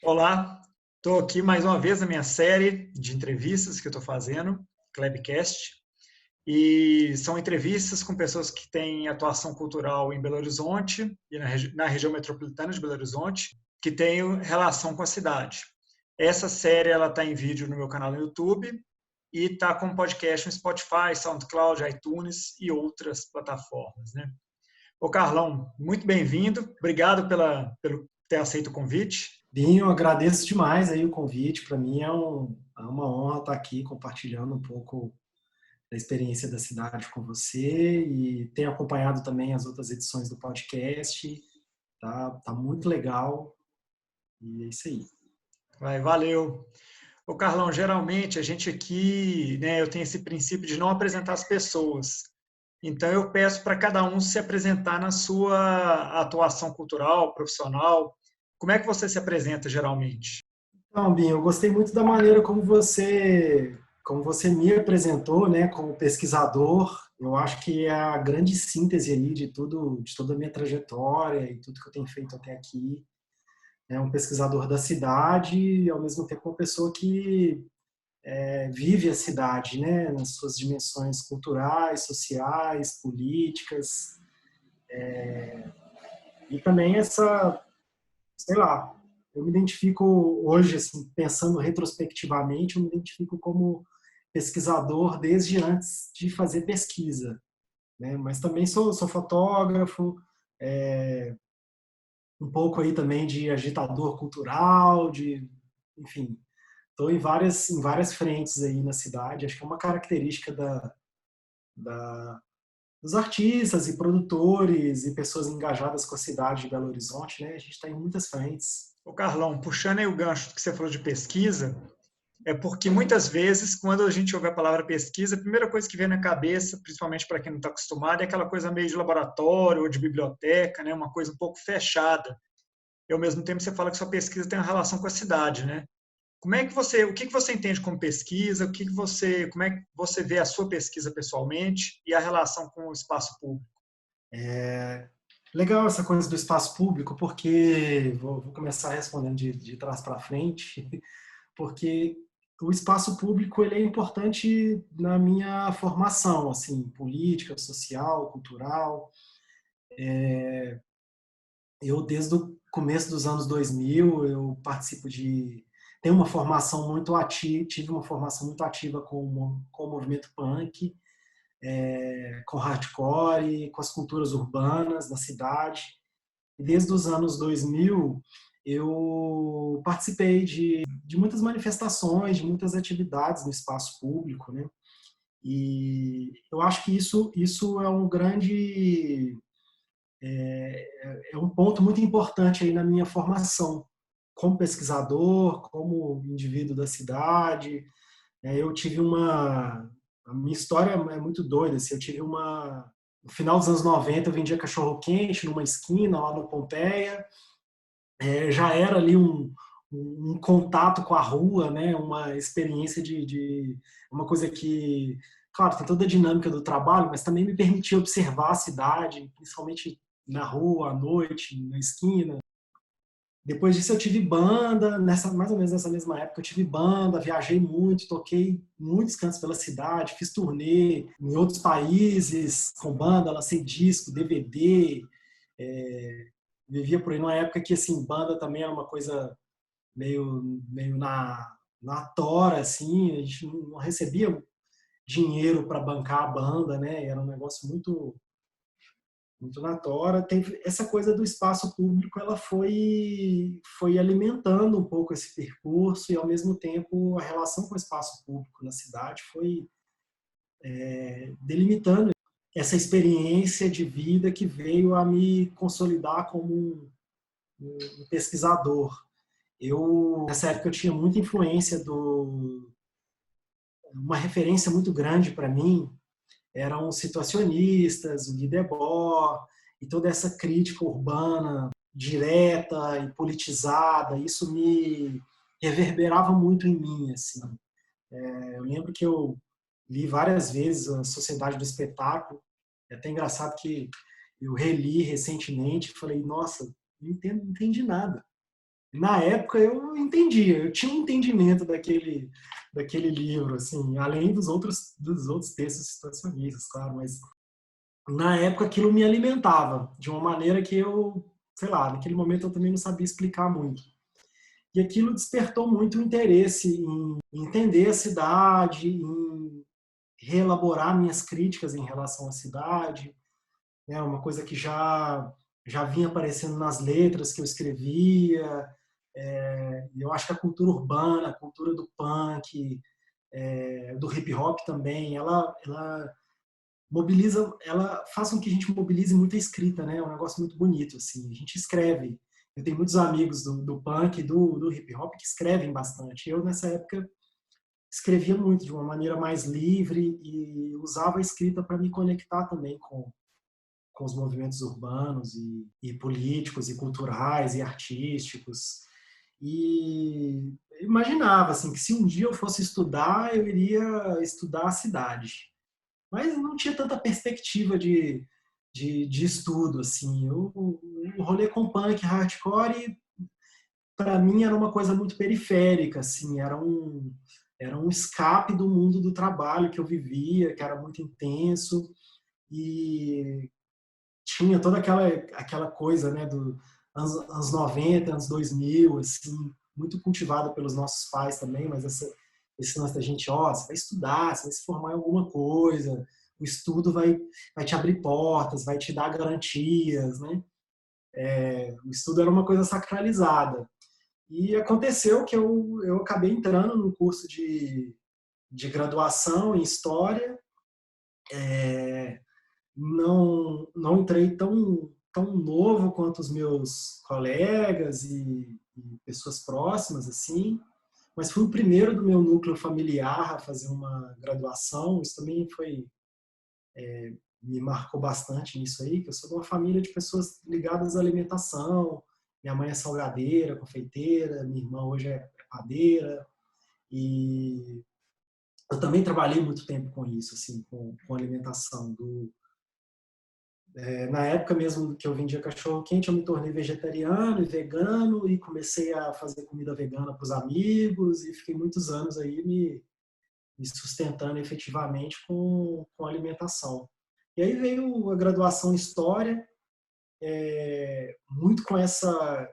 Olá, estou aqui mais uma vez na minha série de entrevistas que eu estou fazendo, Klebcast, e são entrevistas com pessoas que têm atuação cultural em Belo Horizonte e na região metropolitana de Belo Horizonte, que têm relação com a cidade. Essa série ela está em vídeo no meu canal no YouTube e está como podcast no Spotify, SoundCloud, iTunes e outras plataformas, né? Ô Carlão, muito bem-vindo, obrigado pelo ter aceito o convite. Binho, agradeço demais aí o convite. Para mim é uma honra estar aqui compartilhando um pouco da experiência da cidade com você e tenho acompanhado também as outras edições do podcast. Tá muito legal e é isso aí. Valeu. Ô Carlão, geralmente a gente aqui, né, eu tenho esse princípio de não apresentar as pessoas. Então eu peço para cada um se apresentar na sua atuação cultural, profissional. Como é que você se apresenta geralmente? Então, Binho, eu gostei muito da maneira como você me apresentou, né, como pesquisador. Eu acho que é a grande síntese aí de tudo, de toda a minha trajetória e tudo que eu tenho feito até aqui. É um pesquisador da cidade e, ao mesmo tempo, uma pessoa que vive a cidade, né, nas suas dimensões culturais, sociais, políticas, e também sei lá, eu me identifico hoje, assim, pensando retrospectivamente, eu me identifico como pesquisador desde antes de fazer pesquisa, né, mas também sou fotógrafo, é, um pouco aí também de agitador cultural, enfim, estou em várias frentes aí na cidade. Acho que é uma característica da, dos artistas e produtores e pessoas engajadas com a cidade de Belo Horizonte, né? A gente está em muitas frentes. Ô Carlão, puxando aí o gancho que você falou de pesquisa, é porque muitas vezes, quando a gente ouve a palavra pesquisa, a primeira coisa que vem na cabeça, principalmente para quem não está acostumado, é aquela coisa meio de laboratório ou de biblioteca, né? Uma coisa um pouco fechada. E ao mesmo tempo você fala que sua pesquisa tem uma relação com a cidade, né? O que que você entende como pesquisa? Como é que você vê a sua pesquisa pessoalmente e a relação com o espaço público? Legal essa coisa do espaço público, porque vou começar respondendo de trás para frente, porque o espaço público ele é importante na minha formação, assim, política, social, cultural. Eu, desde o começo dos anos 2000, eu participo tenho uma formação muito ativa, tive uma formação muito ativa com o movimento punk, com hardcore, com as culturas urbanas da cidade. E desde os anos 2000, eu participei de muitas manifestações, de muitas atividades no espaço público, né? E eu acho que isso é um grande é um ponto muito importante aí na minha formação como pesquisador, como indivíduo da cidade. Eu tive a minha história é muito doida, assim, eu tive no final dos anos 90 eu vendia cachorro quente numa esquina lá no Pompeia. Já era ali um contato com a rua, né? Uma experiência uma coisa que, claro, tem toda a dinâmica do trabalho, mas também me permitia observar a cidade, principalmente na rua, à noite, na esquina. Depois disso eu tive banda, mais ou menos nessa mesma época eu tive banda, viajei muito, toquei muitos cantos pela cidade, fiz turnê em outros países com banda, lancei disco, DVD, é, vivia por aí numa época que assim, banda também era uma coisa meio na tora, assim, a gente não recebia dinheiro para bancar a banda, né? Era um negócio muito na tora. Tem essa coisa do espaço público, ela foi alimentando um pouco esse percurso e ao mesmo tempo a relação com o espaço público na cidade foi delimitando essa experiência de vida que veio a me consolidar como um pesquisador. Nessa época, eu tinha muita influência uma referência muito grande para mim eram os situacionistas, o Guy Debord e toda essa crítica urbana direta e politizada. Isso me reverberava muito em mim, assim. Eu lembro que eu li várias vezes a Sociedade do Espetáculo. É até engraçado que eu reli recentemente e falei, nossa, não entendi nada. Na época eu entendia, eu tinha um entendimento daquele livro, assim, além dos outros textos situacionistas, claro, mas na época aquilo me alimentava de uma maneira que eu, sei lá, naquele momento eu também não sabia explicar muito. E aquilo despertou muito o interesse em entender a cidade, em reelaborar minhas críticas em relação à cidade, né? Uma coisa que já vinha aparecendo nas letras que eu escrevia. Eu acho que a cultura urbana, a cultura do punk, do hip hop também, ela mobiliza, ela faz com que a gente mobilize muita escrita, né? É um negócio muito bonito, assim. A gente escreve. Eu tenho muitos amigos do punk, do hip hop que escrevem bastante. Eu, nessa época, escrevia muito, de uma maneira mais livre e usava a escrita para me conectar também com os movimentos urbanos e políticos e culturais e artísticos. E imaginava assim que se um dia eu fosse estudar, eu iria estudar a cidade. Mas não tinha tanta perspectiva de estudo assim. O rolê com punk, hardcore, para mim era uma coisa muito periférica, assim, era um escape do mundo do trabalho que eu vivia, que era muito intenso e tinha toda aquela coisa, né, do anos 90, anos 2000, assim, muito cultivada pelos nossos pais também, mas esse lance da gente, ó, você vai estudar, você vai se formar em alguma coisa, o estudo vai te abrir portas, vai te dar garantias, né? O estudo era uma coisa sacralizada. E aconteceu que eu acabei entrando num curso de graduação em História, não entrei tão novo quanto os meus colegas e pessoas próximas, assim, mas fui o primeiro do meu núcleo familiar a fazer uma graduação. Isso também me marcou bastante nisso aí, que eu sou de uma família de pessoas ligadas à alimentação. Minha mãe é salgadeira, confeiteira, minha irmã hoje é padeira, e eu também trabalhei muito tempo com isso, assim, com alimentação. Na época mesmo que eu vendia cachorro-quente, eu me tornei vegetariano e vegano e comecei a fazer comida vegana para os amigos e fiquei muitos anos aí me sustentando efetivamente com alimentação. E aí veio a graduação em História, muito com essa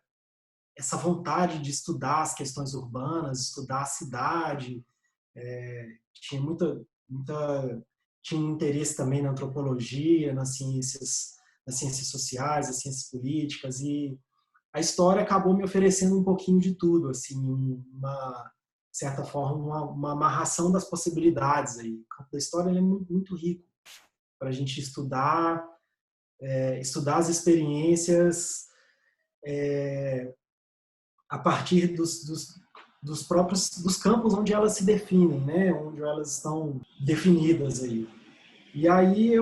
vontade de estudar as questões urbanas, estudar a cidade. Tinha tinha interesse também na antropologia, nas ciências sociais, nas ciências políticas, e a história acabou me oferecendo um pouquinho de tudo, assim, de certa forma, uma amarração das possibilidades aí. O campo da história ele é muito, muito rico para a gente estudar as experiências a partir dos próprios dos campos onde elas se definem, né? Onde elas estão definidas aí. E aí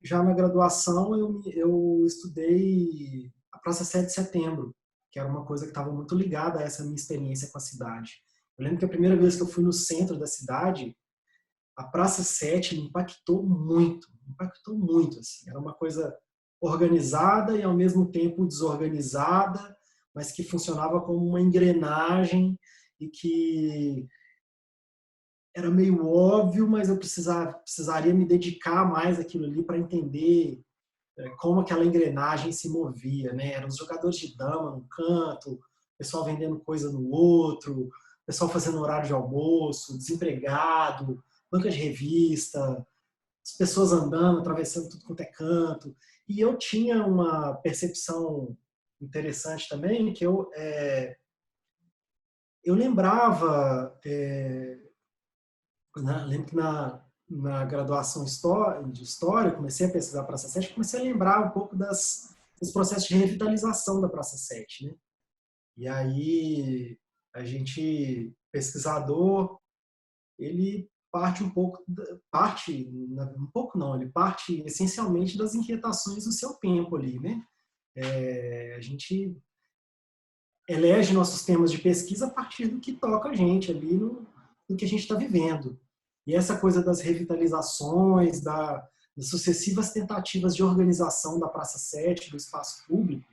já na graduação, eu estudei a Praça 7 de Setembro, que era uma coisa que estava muito ligada a essa minha experiência com a cidade. Eu lembro que a primeira vez que eu fui no centro da cidade, a Praça 7 me impactou muito, assim. Era uma coisa organizada e ao mesmo tempo desorganizada, mas que funcionava como uma engrenagem e que era meio óbvio, mas eu precisaria me dedicar mais àquilo ali para entender como aquela engrenagem se movia, né? Eram os jogadores de dama num canto, o pessoal vendendo coisa no outro, o pessoal fazendo horário de almoço, desempregado, banca de revista, as pessoas andando, atravessando tudo quanto é canto. E eu tinha uma percepção interessante também, que eu lembrava, lembro que na graduação de História, comecei a pesquisar a Praça 7, comecei a lembrar um pouco dos processos de revitalização da Praça 7, né? E aí, pesquisador, ele parte um pouco não, ele parte essencialmente das inquietações do seu tempo ali, né? A gente elege nossos temas de pesquisa a partir do que toca a gente ali no que a gente está vivendo. E essa coisa das revitalizações, das sucessivas tentativas de organização da Praça 7, do espaço público,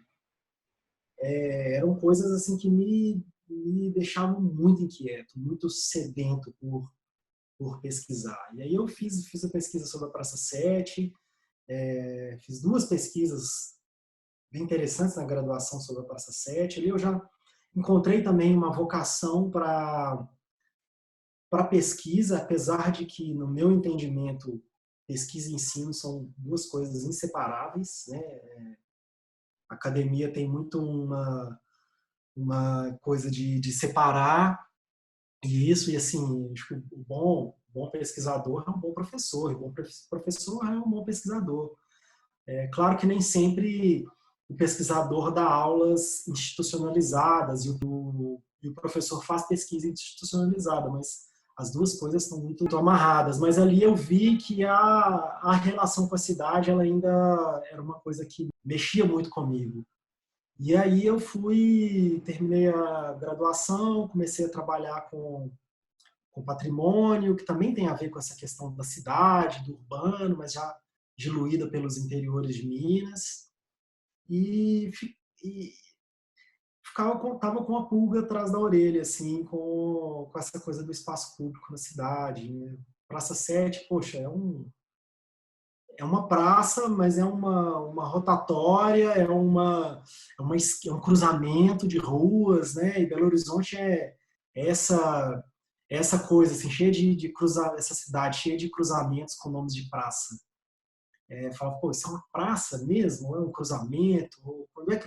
eram coisas assim que me deixavam muito inquieto, muito sedento por pesquisar. E aí eu fiz a pesquisa sobre a Praça 7, fiz 2 pesquisas bem interessantes na graduação sobre a Praça 7. Ali eu já encontrei também uma vocação para pesquisa, apesar de que, no meu entendimento, pesquisa e ensino são 2 coisas inseparáveis, né? A academia tem muito uma coisa de separar isso, e assim, acho que o bom pesquisador é um bom professor, e o bom professor é um bom pesquisador. É claro que nem sempre o pesquisador dá aulas institucionalizadas e o professor faz pesquisa institucionalizada, mas as 2 coisas estão muito amarradas. Mas ali eu vi que a relação com a cidade ela ainda era uma coisa que mexia muito comigo. E aí eu terminei a graduação, comecei a trabalhar com patrimônio, que também tem a ver com essa questão da cidade, do urbano, mas já diluída pelos interiores de Minas. E, e tava com a pulga atrás da orelha, assim, com essa coisa do espaço público na cidade, né? Praça 7, poxa, é uma praça, mas é uma rotatória, é um cruzamento de ruas, né? E Belo Horizonte é essa coisa, assim, cheia de cruzar, essa cidade cheia de cruzamentos com nomes de praça. Falava, pô, isso é uma praça mesmo? Ou é um cruzamento? Ou quando é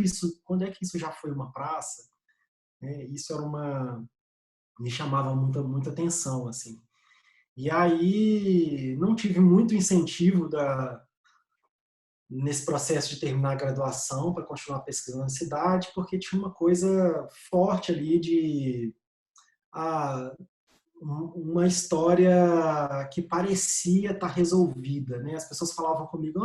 que isso já foi uma praça? Isso me chamava muita atenção, assim. E aí não tive muito incentivo nesse processo de terminar a graduação para continuar pesquisando na cidade, porque tinha uma coisa forte ali de uma história que parecia estar resolvida, né? As pessoas falavam comigo,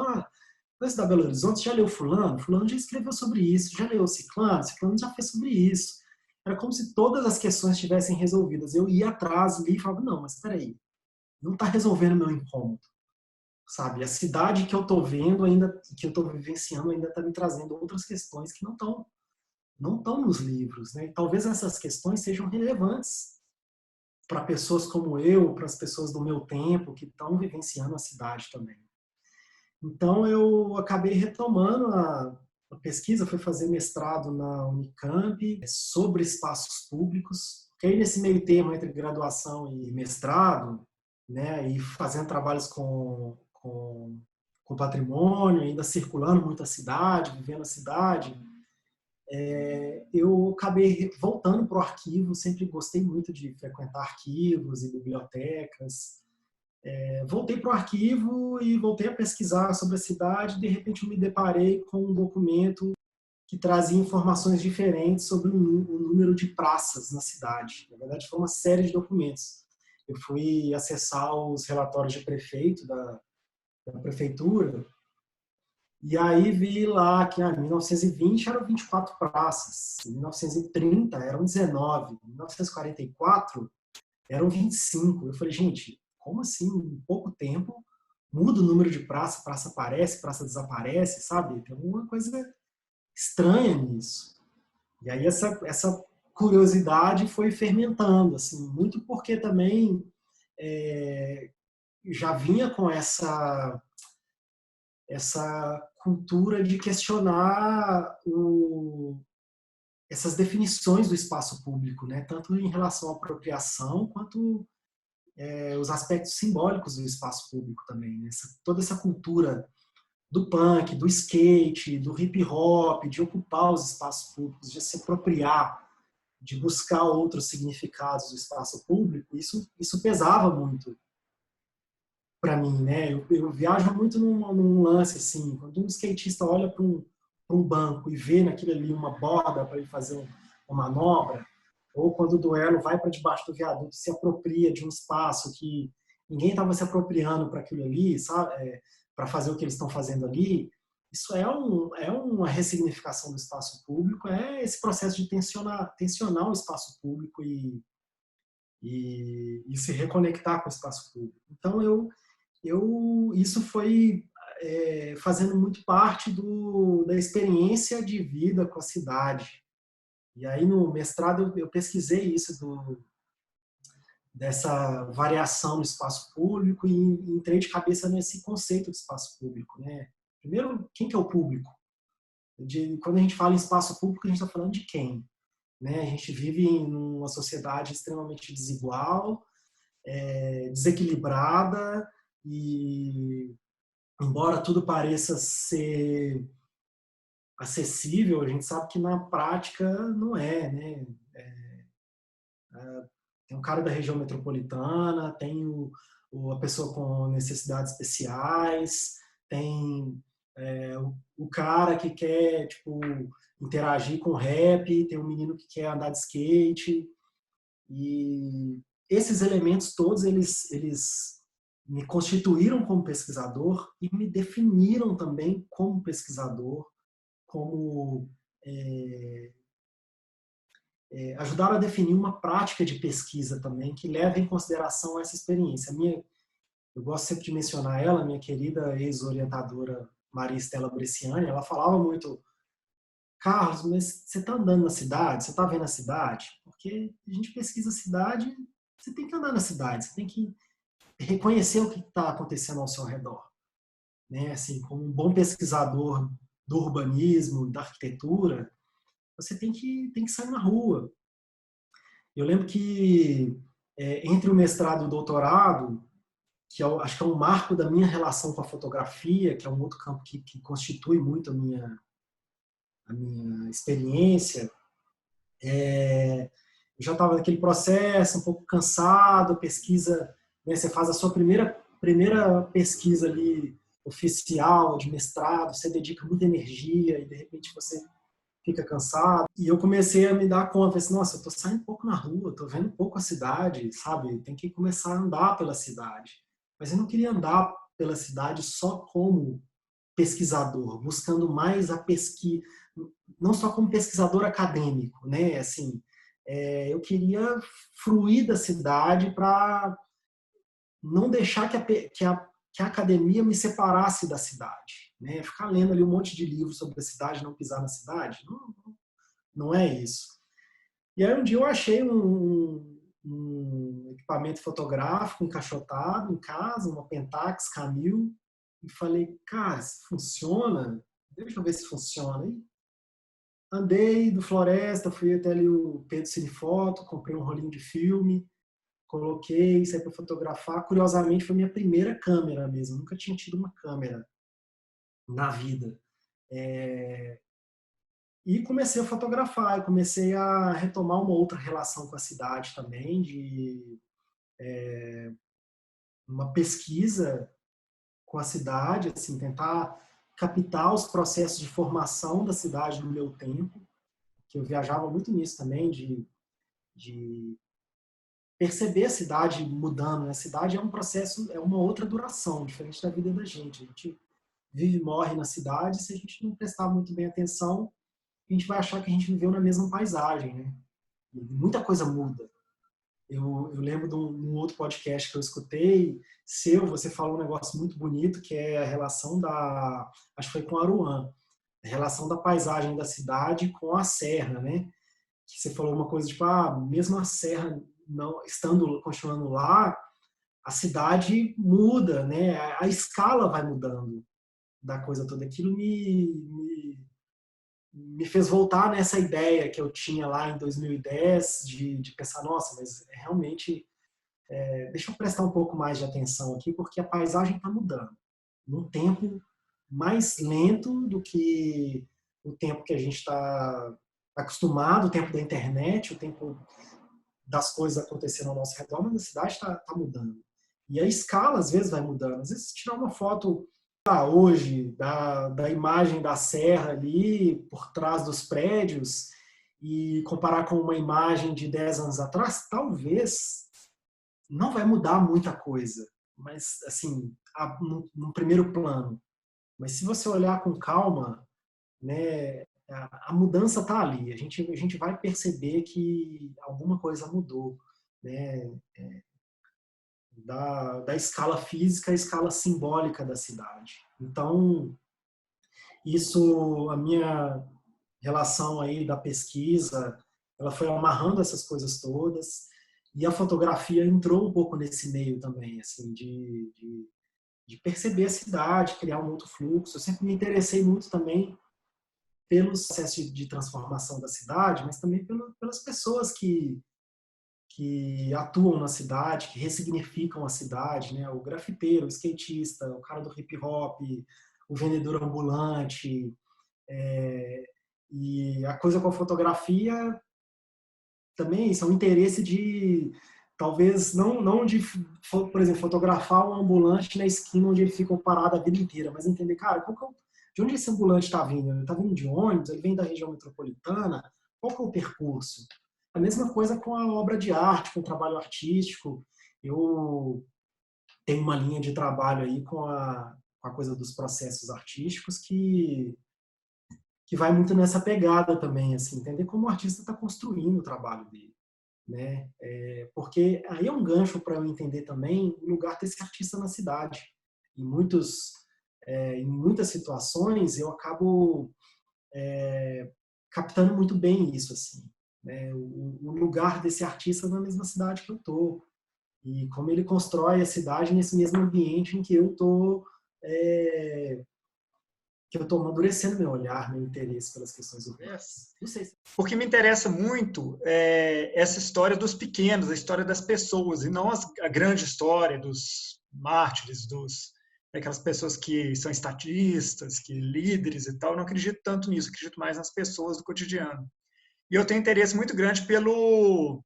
mas da Belo Horizonte, já leu fulano? Fulano já escreveu sobre isso. Já leu ciclano? Ciclano já fez sobre isso. Era como se todas as questões estivessem resolvidas. Eu ia atrás, li e falava, não, mas espera aí, não está resolvendo meu incômodo, sabe? A cidade que eu estou vendo ainda, que eu estou vivenciando ainda está me trazendo outras questões que não estão nos livros, né? E talvez essas questões sejam relevantes para pessoas como eu, para as pessoas do meu tempo que estão vivenciando a cidade também. Então eu acabei retomando a pesquisa, fui fazer mestrado na Unicamp sobre espaços públicos. E aí nesse meio termo entre graduação e mestrado, né, e fazendo trabalhos com patrimônio, ainda circulando muito a cidade, vivendo a cidade, eu acabei voltando para o arquivo, sempre gostei muito de frequentar arquivos e bibliotecas. Voltei para o arquivo e voltei a pesquisar sobre a cidade. De repente, eu me deparei com um documento que trazia informações diferentes sobre o número de praças na cidade. Na verdade, foi uma série de documentos. Eu fui acessar os relatórios de prefeito da prefeitura e aí vi lá que em 1920 eram 24 praças, em 1930 eram 19, em 1944 eram 25. Eu falei, gente, como assim? Em pouco tempo muda o número de praça, praça aparece, praça desaparece, sabe? Tem alguma coisa estranha nisso. E aí essa curiosidade foi fermentando, assim, muito porque também já vinha com essa cultura de questionar essas definições do espaço público, né? Tanto em relação à apropriação quanto os aspectos simbólicos do espaço público também. Né? Toda essa cultura do punk, do skate, do hip hop, de ocupar os espaços públicos, de se apropriar, de buscar outros significados do espaço público, isso pesava muito para mim, né? Eu viajo muito num lance assim, quando um skatista olha para um banco e vê naquilo ali uma borda para ele fazer uma manobra, ou quando o duelo vai para debaixo do viaduto e se apropria de um espaço que ninguém estava se apropriando para aquilo ali, sabe? Para fazer o que eles estão fazendo ali, isso é uma ressignificação do espaço público, é esse processo de tensionar o espaço público e se reconectar com o espaço público. Então isso foi fazendo muito parte da experiência de vida com a cidade. E aí no mestrado eu pesquisei isso dessa variação no espaço público e entrei de cabeça nesse conceito de espaço público, né? Primeiro, quem que é o público? Quando a gente fala em espaço público, a gente está falando de quem? Né? A gente vive em uma sociedade extremamente desigual, desequilibrada e, embora tudo pareça ser acessível, a gente sabe que na prática não é, né? Tem um cara da região metropolitana, tem a pessoa com necessidades especiais, tem o cara que quer tipo, interagir com rap, tem um menino que quer andar de skate. E esses elementos todos, eles me constituíram como pesquisador e me definiram também como pesquisador, como ajudaram a definir uma prática de pesquisa também que leva em consideração essa experiência. Eu gosto sempre de mencionar ela, minha querida ex-orientadora Maria Estela Bresciani, ela falava muito: Carlos, mas você está andando na cidade? Você está vendo a cidade? Porque a gente pesquisa a cidade, você tem que andar na cidade, você tem que reconhecer o que está acontecendo ao seu redor. Né? Assim, como um bom pesquisador do urbanismo, da arquitetura, você tem que sair na rua. Eu lembro que entre o mestrado e o doutorado, que acho que é um marco da minha relação com a fotografia, que é um outro campo que constitui muito a minha experiência, eu já estava naquele processo, um pouco cansado, pesquisa, né, você faz a sua primeira pesquisa ali oficial, de mestrado, você dedica muita energia e de repente você fica cansado. E eu comecei a me dar conta, assim, nossa, eu estou saindo um pouco na rua, estou vendo um pouco a cidade, sabe? Tem que começar a andar pela cidade. Mas eu não queria andar pela cidade só como pesquisador, buscando mais a pesquisa, não só como pesquisador acadêmico, né? Assim, eu queria fruir da cidade para não deixar que a academia me separasse da cidade, né? Ficar lendo ali um monte de livros sobre a cidade, não pisar na cidade, não é isso. E aí um dia eu achei um equipamento fotográfico encaixotado em casa, uma Pentax Camil, e falei, cara, se funciona, deixa eu ver se funciona. E andei do Floresta, fui até ali o Pedro Cinefoto, comprei um rolinho de filme, coloquei, saí para fotografar. Curiosamente, foi minha primeira câmera mesmo, nunca tinha tido uma câmera na vida. E comecei a fotografar, e comecei a retomar uma outra relação com a cidade também, de uma pesquisa com a cidade, assim, tentar captar os processos de formação da cidade no meu tempo, que eu viajava muito nisso também, de perceber a cidade mudando. Né? A cidade é um processo, é uma outra duração, diferente da vida da gente. A gente vive e morre na cidade, se a gente não prestar muito bem atenção, a gente vai achar que a gente viveu na mesma paisagem, né? E muita coisa muda. Eu lembro de um outro podcast que eu escutei, você falou um negócio muito bonito, que é a relação acho que foi com Aruan, a relação da paisagem da cidade com a serra, né? Que você falou uma coisa tipo, mesmo a serra não continuando lá, a cidade muda, né? A escala vai mudando da coisa toda. Aquilo me fez voltar nessa ideia que eu tinha lá em 2010 de pensar, nossa, mas realmente deixa eu prestar um pouco mais de atenção aqui, porque a paisagem está mudando num tempo mais lento do que o tempo que a gente está acostumado, o tempo da internet, o tempo das coisas acontecendo ao nosso redor, mas a cidade está mudando. E a escala, às vezes, vai mudando. Às vezes, tirar uma foto hoje da imagem da serra ali, por trás dos prédios, e comparar com uma imagem de 10 anos atrás, talvez não vai mudar muita coisa, mas, assim, no primeiro plano. Mas se você olhar com calma, né, a mudança está ali. A gente vai perceber que alguma coisa mudou, né, da escala física à escala simbólica da cidade. Então, isso, a minha relação aí da pesquisa, ela foi amarrando essas coisas todas, e a fotografia entrou um pouco nesse meio também, assim, de perceber a cidade, criar um outro fluxo. Eu sempre me interessei muito também pelo processo de transformação da cidade, mas também pelas pessoas que atuam na cidade, que ressignificam a cidade, né? O grafiteiro, o skatista, o cara do hip hop, o vendedor ambulante. E a coisa com a fotografia também, isso é um interesse de, talvez, não de, por exemplo, fotografar um ambulante na esquina onde ele ficou parado a vida inteira, mas entender, cara, de onde esse ambulante está vindo? Ele está vindo de ônibus? Ele vem da região metropolitana? Qual que é o percurso? A mesma coisa com a obra de arte, com o trabalho artístico. Eu tenho uma linha de trabalho aí com a coisa dos processos artísticos que vai muito nessa pegada também, assim, entender como o artista está construindo o trabalho dele, né? Porque aí é um gancho para eu entender também o lugar desse artista na cidade. Em em muitas situações eu acabo captando muito bem isso, assim, né? O lugar desse artista na mesma cidade que eu tô e como ele constrói a cidade nesse mesmo ambiente em é, que eu estou amadurecendo meu olhar, meu interesse pelas questões urbanas. Não sei se... Porque me interessa muito essa história dos pequenos, a história das pessoas, e não a grande história dos mártires, daquelas pessoas que são estatistas, que líderes e tal. Eu não acredito tanto nisso, acredito mais nas pessoas do cotidiano. E eu tenho interesse muito grande pelos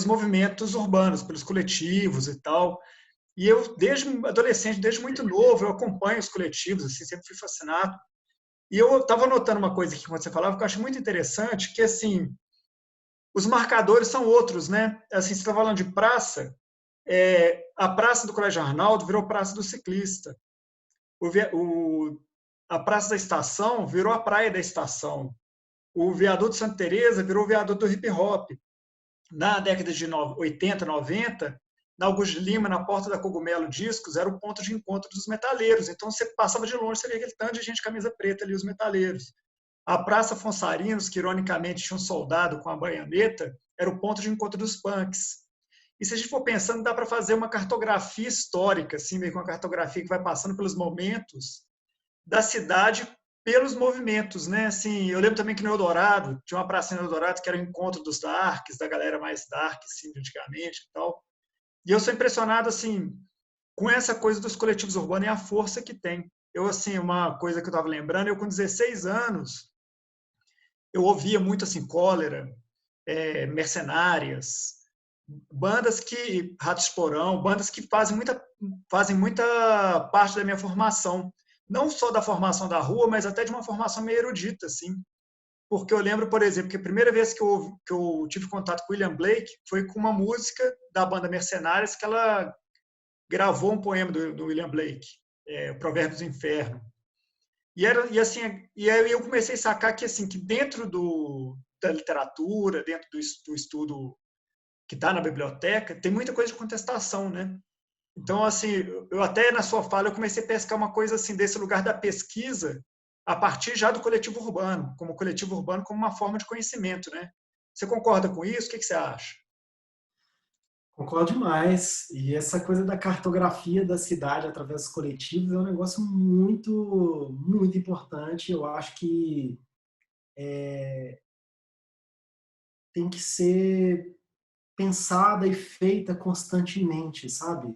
movimentos urbanos, pelos coletivos e tal. E eu, desde adolescente, desde muito novo, eu acompanho os coletivos, assim, sempre fui fascinado. E eu estava notando uma coisa aqui quando você falava que eu acho muito interessante, que assim, os marcadores são outros, né? Assim, você está falando de praça, a praça do Colégio Arnaldo virou praça do ciclista. A praça da estação virou a praia da estação. O viaduto Santa Teresa virou o viaduto do hip hop. Na década de 80, 90, na Augusto de Lima, na porta da Cogumelo Discos, era o ponto de encontro dos metaleiros. Então, você passava de longe, você via aquele tanto de gente de camisa preta ali, os metaleiros. A Praça Fonsarinos, que ironicamente tinha um soldado com a baioneta, era o ponto de encontro dos punks. E se a gente for pensando, dá para fazer uma cartografia histórica, assim, meio que uma cartografia que vai passando pelos momentos da cidade pelos movimentos, né? Assim, eu lembro também que no Eldorado, tinha uma pracinha no Eldorado que era o encontro dos darks, da galera mais dark, assim, de antigamente e tal. E eu sou impressionado, assim, com essa coisa dos coletivos urbanos e a força que tem. Eu, assim, uma coisa que eu estava lembrando, eu com 16 anos, eu ouvia muito, assim, Cólera, Mercenárias, bandas que, Ratos de Porão, bandas que fazem muita parte da minha formação. Não só da formação da rua, mas até de uma formação meio erudita, assim. Porque eu lembro, por exemplo, que a primeira vez que eu tive contato com William Blake foi com uma música da banda Mercenárias que ela gravou um poema do William Blake, Provérbios do Inferno. E aí eu comecei a sacar que assim que dentro da literatura, dentro do estudo que está na biblioteca, tem muita coisa de contestação, né? Então, assim, eu até na sua fala eu comecei a pescar uma coisa assim desse lugar da pesquisa a partir já do coletivo urbano como uma forma de conhecimento, né? Você concorda com isso? O que você acha? Concordo demais. E essa coisa da cartografia da cidade através dos coletivos é um negócio muito, muito importante. Eu acho que tem que ser pensada e feita constantemente, sabe?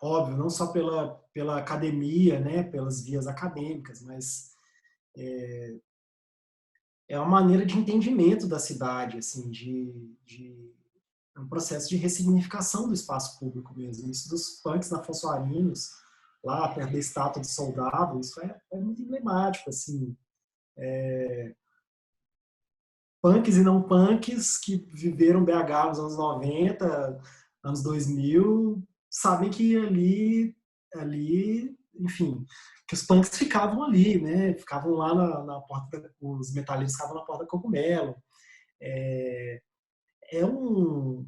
Óbvio, não só pela academia, né, pelas vias acadêmicas, mas é uma maneira de entendimento da cidade, assim, é um processo de ressignificação do espaço público mesmo. Isso dos punks na Afonso Arinos, lá perto da estátua do soldado, isso é muito emblemático, assim. Punks e não punks que viveram BH nos anos 90, anos 2000, sabem que ali, enfim, que os punks ficavam ali, né? Ficavam lá na porta, os metaleiros ficavam na porta da Cogumelo. É, é um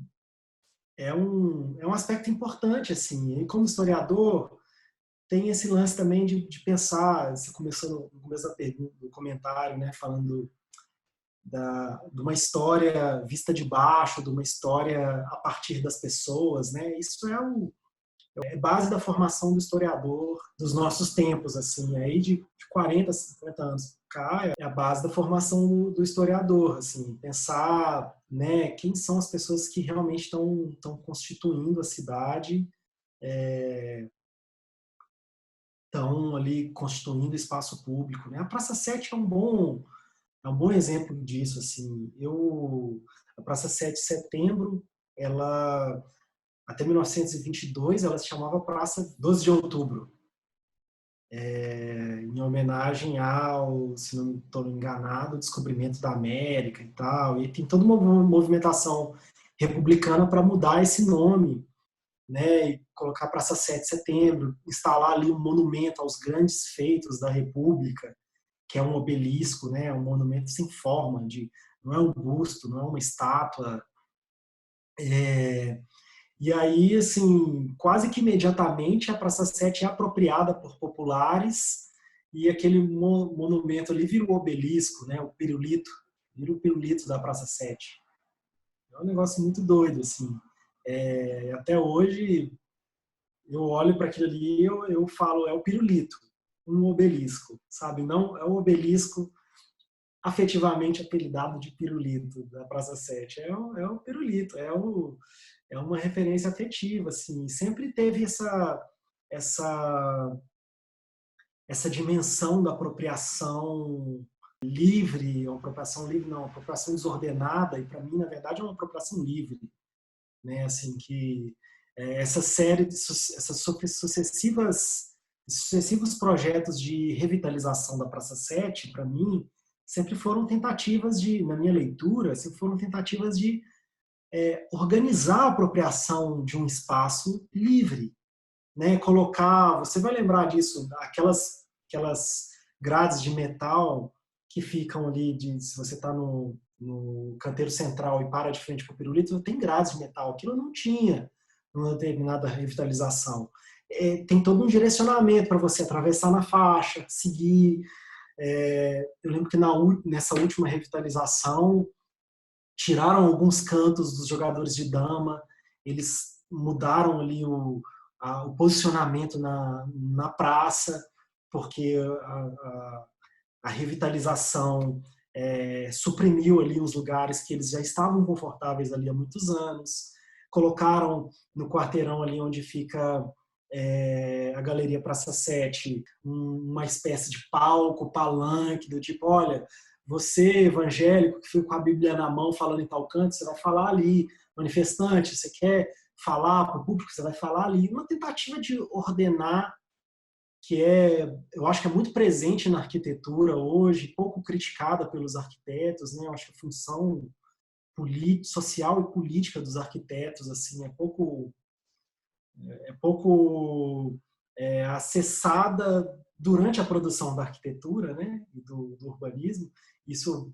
é um aspecto importante, assim. E como historiador, tem esse lance também de pensar, você começou no começo da pergunta, do comentário, né, falando de uma história vista de baixo, de uma história a partir das pessoas, né? Isso é base da formação do historiador dos nossos tempos, assim, aí de 40, 50 anos pra cá, é a base da formação do historiador, assim, pensar, né, quem são as pessoas que realmente estão constituindo a cidade, estão ali constituindo espaço público, né? A Praça 7 é um bom exemplo disso, assim. A Praça 7 de Setembro, ela até 1922 ela se chamava Praça 12 de Outubro, em homenagem ao, se não estou enganado, descobrimento da América e tal. E tem toda uma movimentação republicana para mudar esse nome, né? E colocar Praça 7 de Setembro, instalar ali um monumento aos grandes feitos da República, que é um obelisco, né? Um monumento sem forma, não é um busto, não é uma estátua. E aí, assim, quase que imediatamente a Praça 7 é apropriada por populares e aquele monumento ali vira o obelisco, né? O pirulito, vira o pirulito da Praça 7. É um negócio muito doido, assim. Até hoje, eu olho para aquilo ali e eu falo, é o pirulito, um obelisco, sabe? Não é o obelisco afetivamente apelidado de pirulito da Praça 7. É o pirulito, é uma referência afetiva, assim. Sempre teve essa, essa dimensão da apropriação livre, uma apropriação livre não, uma apropriação desordenada, e para mim, na verdade, é uma apropriação livre, né? Assim, que essa série de essas sucessivos projetos de revitalização da Praça 7, para mim, sempre foram tentativas na minha leitura, sempre foram tentativas de organizar a apropriação de um espaço livre, né? Colocar, você vai lembrar disso, aquelas grades de metal que ficam ali, se você está no canteiro central e para de frente para o pirulito, tem grades de metal. Aquilo não tinha numa determinada revitalização. Tem todo um direcionamento para você atravessar na faixa, seguir. Eu lembro que nessa última revitalização, tiraram alguns cantos dos jogadores de dama, eles mudaram ali o posicionamento na praça, porque a revitalização suprimiu ali os lugares que eles já estavam confortáveis ali há muitos anos, colocaram no quarteirão ali onde fica a Galeria Praça 7, uma espécie de palco, palanque, do tipo, olha, você, evangélico, que fica com a Bíblia na mão falando em tal canto, você vai falar ali. Manifestante, você quer falar para o público, você vai falar ali. Uma tentativa de ordenar que eu acho que é muito presente na arquitetura hoje, pouco criticada pelos arquitetos, né? Eu acho que a função social e política dos arquitetos assim é pouco acessada durante a produção da arquitetura, né, e do urbanismo. Isso,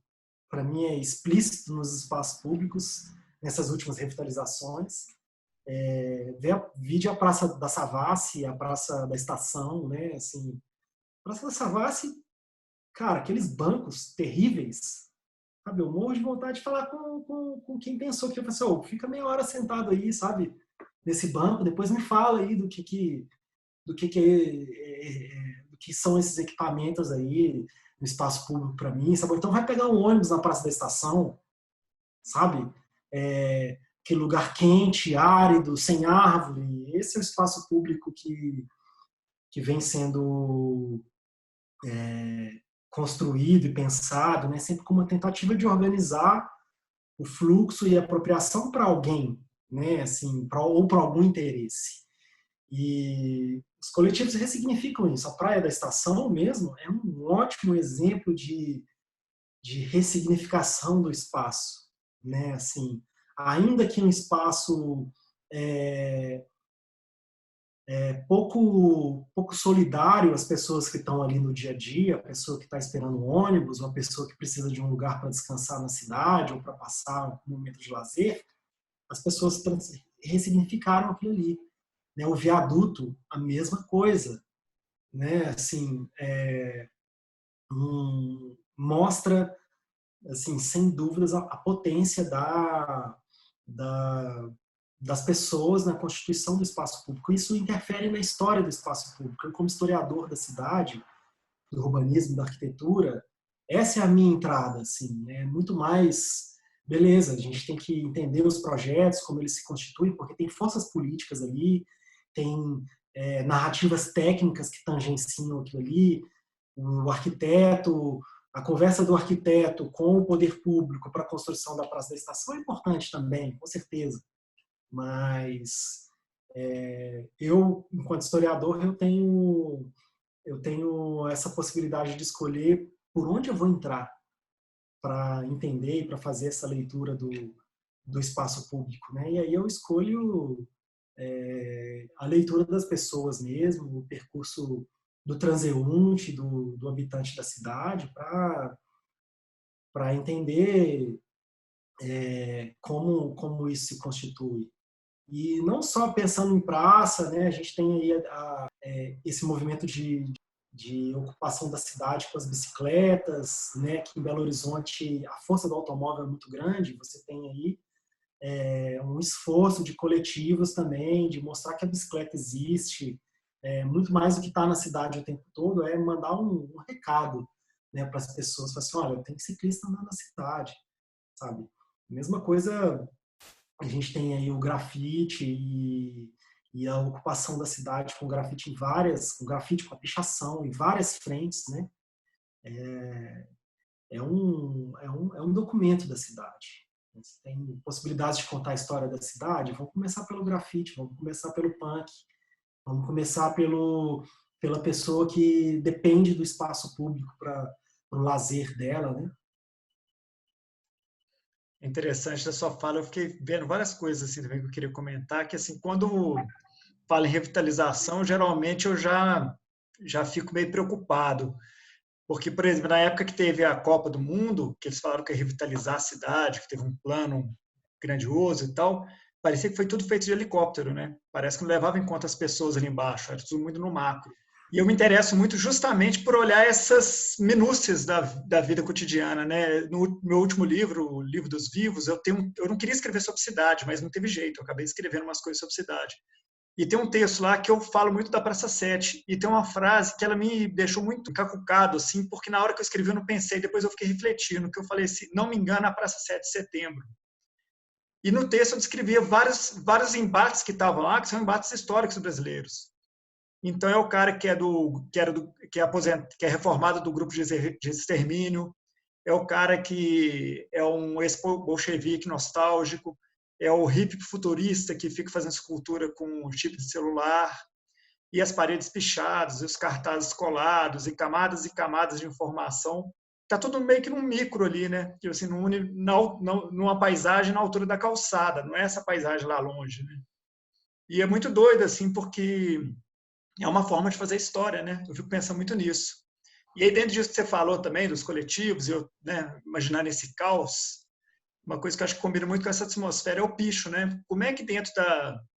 para mim, é explícito nos espaços públicos, nessas últimas revitalizações. Vide a Praça da Savassi, a Praça da Estação, né, assim, a Praça da Savassi, cara, aqueles bancos terríveis, sabe, eu morro de vontade de falar com quem pensou que eu falei assim, fica meia hora sentado aí, sabe, nesse banco, depois me fala aí do que são esses equipamentos aí no espaço público para mim, sabe? Então vai pegar um ônibus na Praça da Estação, sabe? Que lugar quente, árido, sem árvore. Esse é o espaço público que vem sendo construído e pensado, né? Sempre como uma tentativa de organizar o fluxo e a apropriação para alguém, né? Assim, ou para algum interesse. E os coletivos ressignificam isso. A Praia da Estação mesmo é um ótimo exemplo de ressignificação do espaço, né? Assim, ainda que um espaço pouco solidário às pessoas que estão ali no dia a dia, a pessoa que está esperando um ônibus, uma pessoa que precisa de um lugar para descansar na cidade ou para passar um momento de lazer, as pessoas ressignificaram aquilo ali. Né? O viaduto, a mesma coisa. Né? Assim, mostra, assim, sem dúvidas, a potência da, das pessoas na constituição do espaço público. Isso interfere na história do espaço público. Eu, como historiador da cidade, do urbanismo, da arquitetura, essa é a minha entrada. Assim, é muito mais... Beleza, a gente tem que entender os projetos, como eles se constituem, porque tem forças políticas ali, tem narrativas técnicas que tangenciam aquilo ali, o arquiteto, a conversa do arquiteto com o poder público para a construção da Praça da Estação é importante também, com certeza. Mas eu, enquanto historiador, eu tenho essa possibilidade de escolher por onde eu vou entrar para entender e para fazer essa leitura do espaço público, né? E aí eu escolho a leitura das pessoas mesmo, o percurso do transeunte, do habitante da cidade, para entender como isso se constitui. E não só pensando em praça, né, a gente tem aí esse movimento de ocupação da cidade com as bicicletas, né, que em Belo Horizonte a força do automóvel é muito grande, você tem aí um esforço de coletivos também, de mostrar que a bicicleta existe, muito mais do que estar na cidade o tempo todo, é mandar um recado, né, para as pessoas, falar assim, olha, tem ciclista andando na cidade, sabe? Mesma coisa, a gente tem aí o grafite e a ocupação da cidade com grafite com grafite com a pichação em várias frentes, né? É um documento da cidade. Você tem possibilidades de contar a história da cidade, vamos começar pelo grafite, vamos começar pelo punk, vamos começar pela pessoa que depende do espaço público para o lazer dela, né? Interessante da sua fala, eu fiquei vendo várias coisas assim também que eu queria comentar, que assim, quando fala em revitalização, geralmente eu já fico meio preocupado, porque, por exemplo, na época que teve a Copa do Mundo, que eles falaram que ia revitalizar a cidade, que teve um plano grandioso e tal, parecia que foi tudo feito de helicóptero, né? Parece que não levava em conta as pessoas ali embaixo, era tudo muito no macro. E eu me interesso muito justamente por olhar essas minúcias da vida cotidiana, né? No meu último livro, o Livro dos Vivos, eu não queria escrever sobre cidade, mas não teve jeito, eu acabei escrevendo umas coisas sobre cidade. E tem um texto lá que eu falo muito da Praça 7, e tem uma frase que ela me deixou muito encacucado, assim, porque na hora que eu escrevi eu não pensei, depois eu fiquei refletindo, que eu falei assim, não me engano, a Praça 7 de Setembro. E no texto eu descrevia vários embates que estavam lá, que são embates históricos brasileiros. Então é o cara que é reformado do grupo de extermínio, é o cara que é um ex-bolchevique nostálgico, é o hippie futurista que fica fazendo escultura com chip de celular, e as paredes pichadas, e os cartazes colados, e camadas de informação. Está tudo meio que num micro ali, né? Tipo assim, numa paisagem na altura da calçada, não é essa paisagem lá longe, né? E é muito doido, assim, porque é uma forma de fazer história, né? Eu fico pensando muito nisso. E aí, dentro disso que você falou também, dos coletivos, eu, né, imaginar nesse caos, uma coisa que eu acho que combina muito com essa atmosfera é o picho, né? Como é que dentro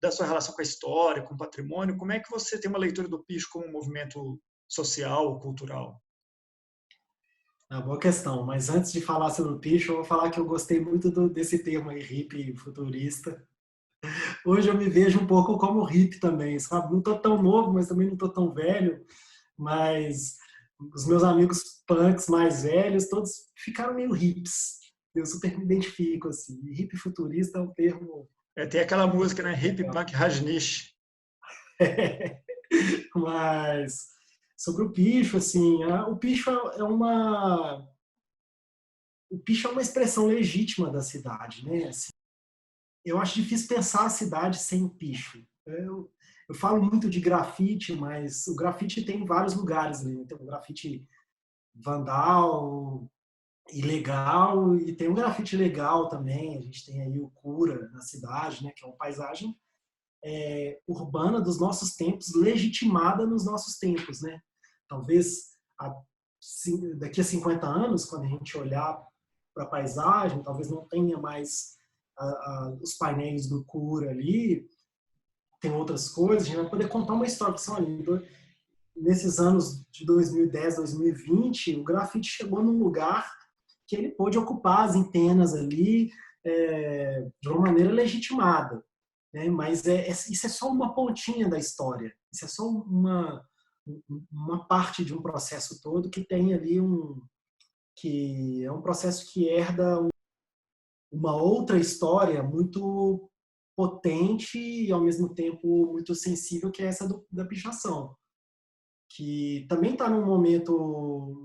da sua relação com a história, com o patrimônio, como é que você tem uma leitura do picho como um movimento social ou cultural? É uma boa questão, mas antes de falar sobre o picho, eu vou falar que eu gostei muito desse termo aí, hippie futurista. Hoje eu me vejo um pouco como hippie também, sabe? Não tô tão novo, mas também não tô tão velho, mas os meus amigos punks mais velhos, todos ficaram meio hippies. Eu super me identifico, assim. E hippie futurista é um termo Tem aquela música, né? Hip Punk Rajneesh. mas sobre o picho, assim, o picho é uma expressão legítima da cidade, né? Assim, eu acho difícil pensar a cidade sem picho. Eu falo muito de grafite, mas o grafite tem em vários lugares, né? Tem o grafite vandal, ilegal, e tem um grafite legal também. A gente tem aí o Cura na cidade, né? Que é uma paisagem urbana dos nossos tempos, legitimada nos nossos tempos, né? Talvez daqui a 50 anos, quando a gente olhar para a paisagem, talvez não tenha mais os painéis do Cura ali, tem outras coisas, a gente vai poder contar uma história que são ali. Nesses anos de 2010, 2020, o grafite chegou num lugar que ele pôde ocupar as antenas ali de uma maneira legitimada. Né? Mas isso é só uma pontinha da história. Isso é só uma parte de um processo todo que tem ali que é um processo que herda uma outra história muito potente e, ao mesmo tempo, muito sensível, que é essa da pichação. Que também está num momento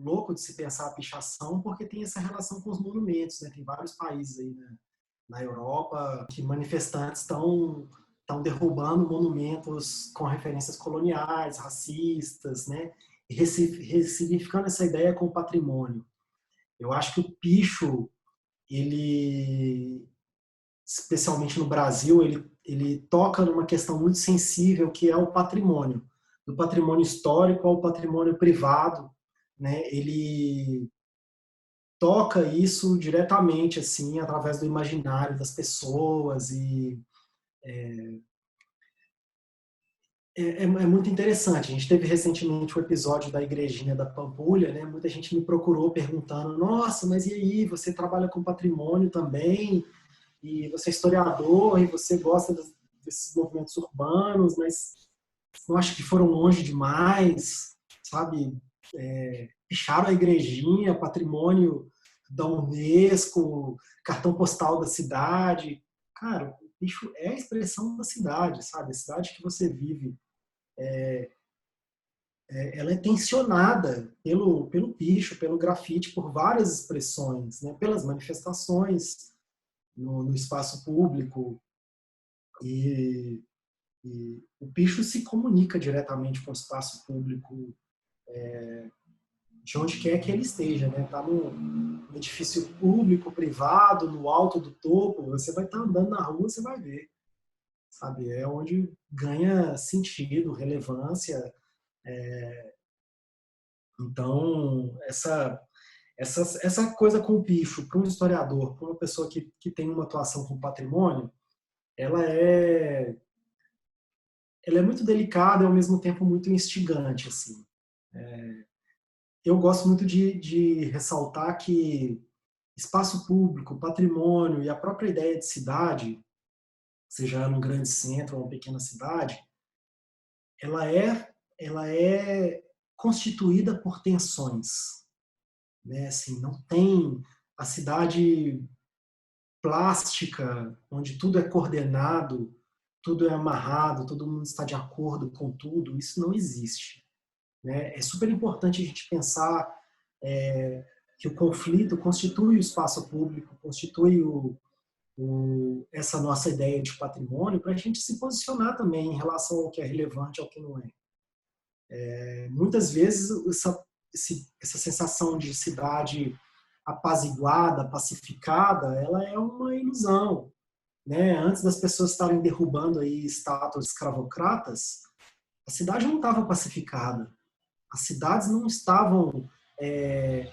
louco de se pensar a pichação, porque tem essa relação com os monumentos. Né? Tem vários países aí, né, na Europa que manifestantes estão derrubando monumentos com referências coloniais, racistas, né? E ressignificando essa ideia com o patrimônio. Eu acho que o picho, ele, especialmente no Brasil, ele toca numa questão muito sensível, que é o patrimônio, do patrimônio histórico ao patrimônio privado, né? Ele toca isso diretamente, assim, através do imaginário das pessoas e é muito interessante. A gente teve recentemente um episódio da Igrejinha da Pampulha, né? Muita gente me procurou perguntando: nossa, mas e aí, você trabalha com patrimônio também? E você é historiador e você gosta desses movimentos urbanos, mas não acho que foram longe demais, sabe? Picharam a Igrejinha, patrimônio da Unesco, cartão postal da cidade. Cara, o picho é a expressão da cidade, sabe? A cidade que você vive, ela é tensionada pelo picho, pelo grafite, por várias expressões, né? Pelas manifestações no espaço público. E o picho se comunica diretamente com o espaço público, de onde quer que ele esteja, né? Tá no edifício público, privado, no alto do topo, você vai estar andando na rua, você vai ver, sabe? É onde ganha sentido, relevância. Então, essa coisa com o picho, para um historiador, para uma pessoa que tem uma atuação com patrimônio, ela é, ela é muito delicada e, ao mesmo tempo, muito instigante, assim. Eu gosto muito de ressaltar que espaço público, patrimônio e a própria ideia de cidade, seja num grande centro ou uma pequena cidade, ela é constituída por tensões, né? Assim, não tem a cidade plástica, onde tudo é coordenado, tudo é amarrado, todo mundo está de acordo com tudo, isso não existe. Né? É super importante a gente pensar que o conflito constitui o espaço público, constitui essa nossa ideia de patrimônio, para a gente se posicionar também em relação ao que é relevante e ao que não é. Muitas vezes essa sensação de cidade apaziguada, pacificada, ela é uma ilusão. Né? Antes das pessoas estarem derrubando aí estátuas escravocratas, a cidade não estava pacificada. As cidades não estavam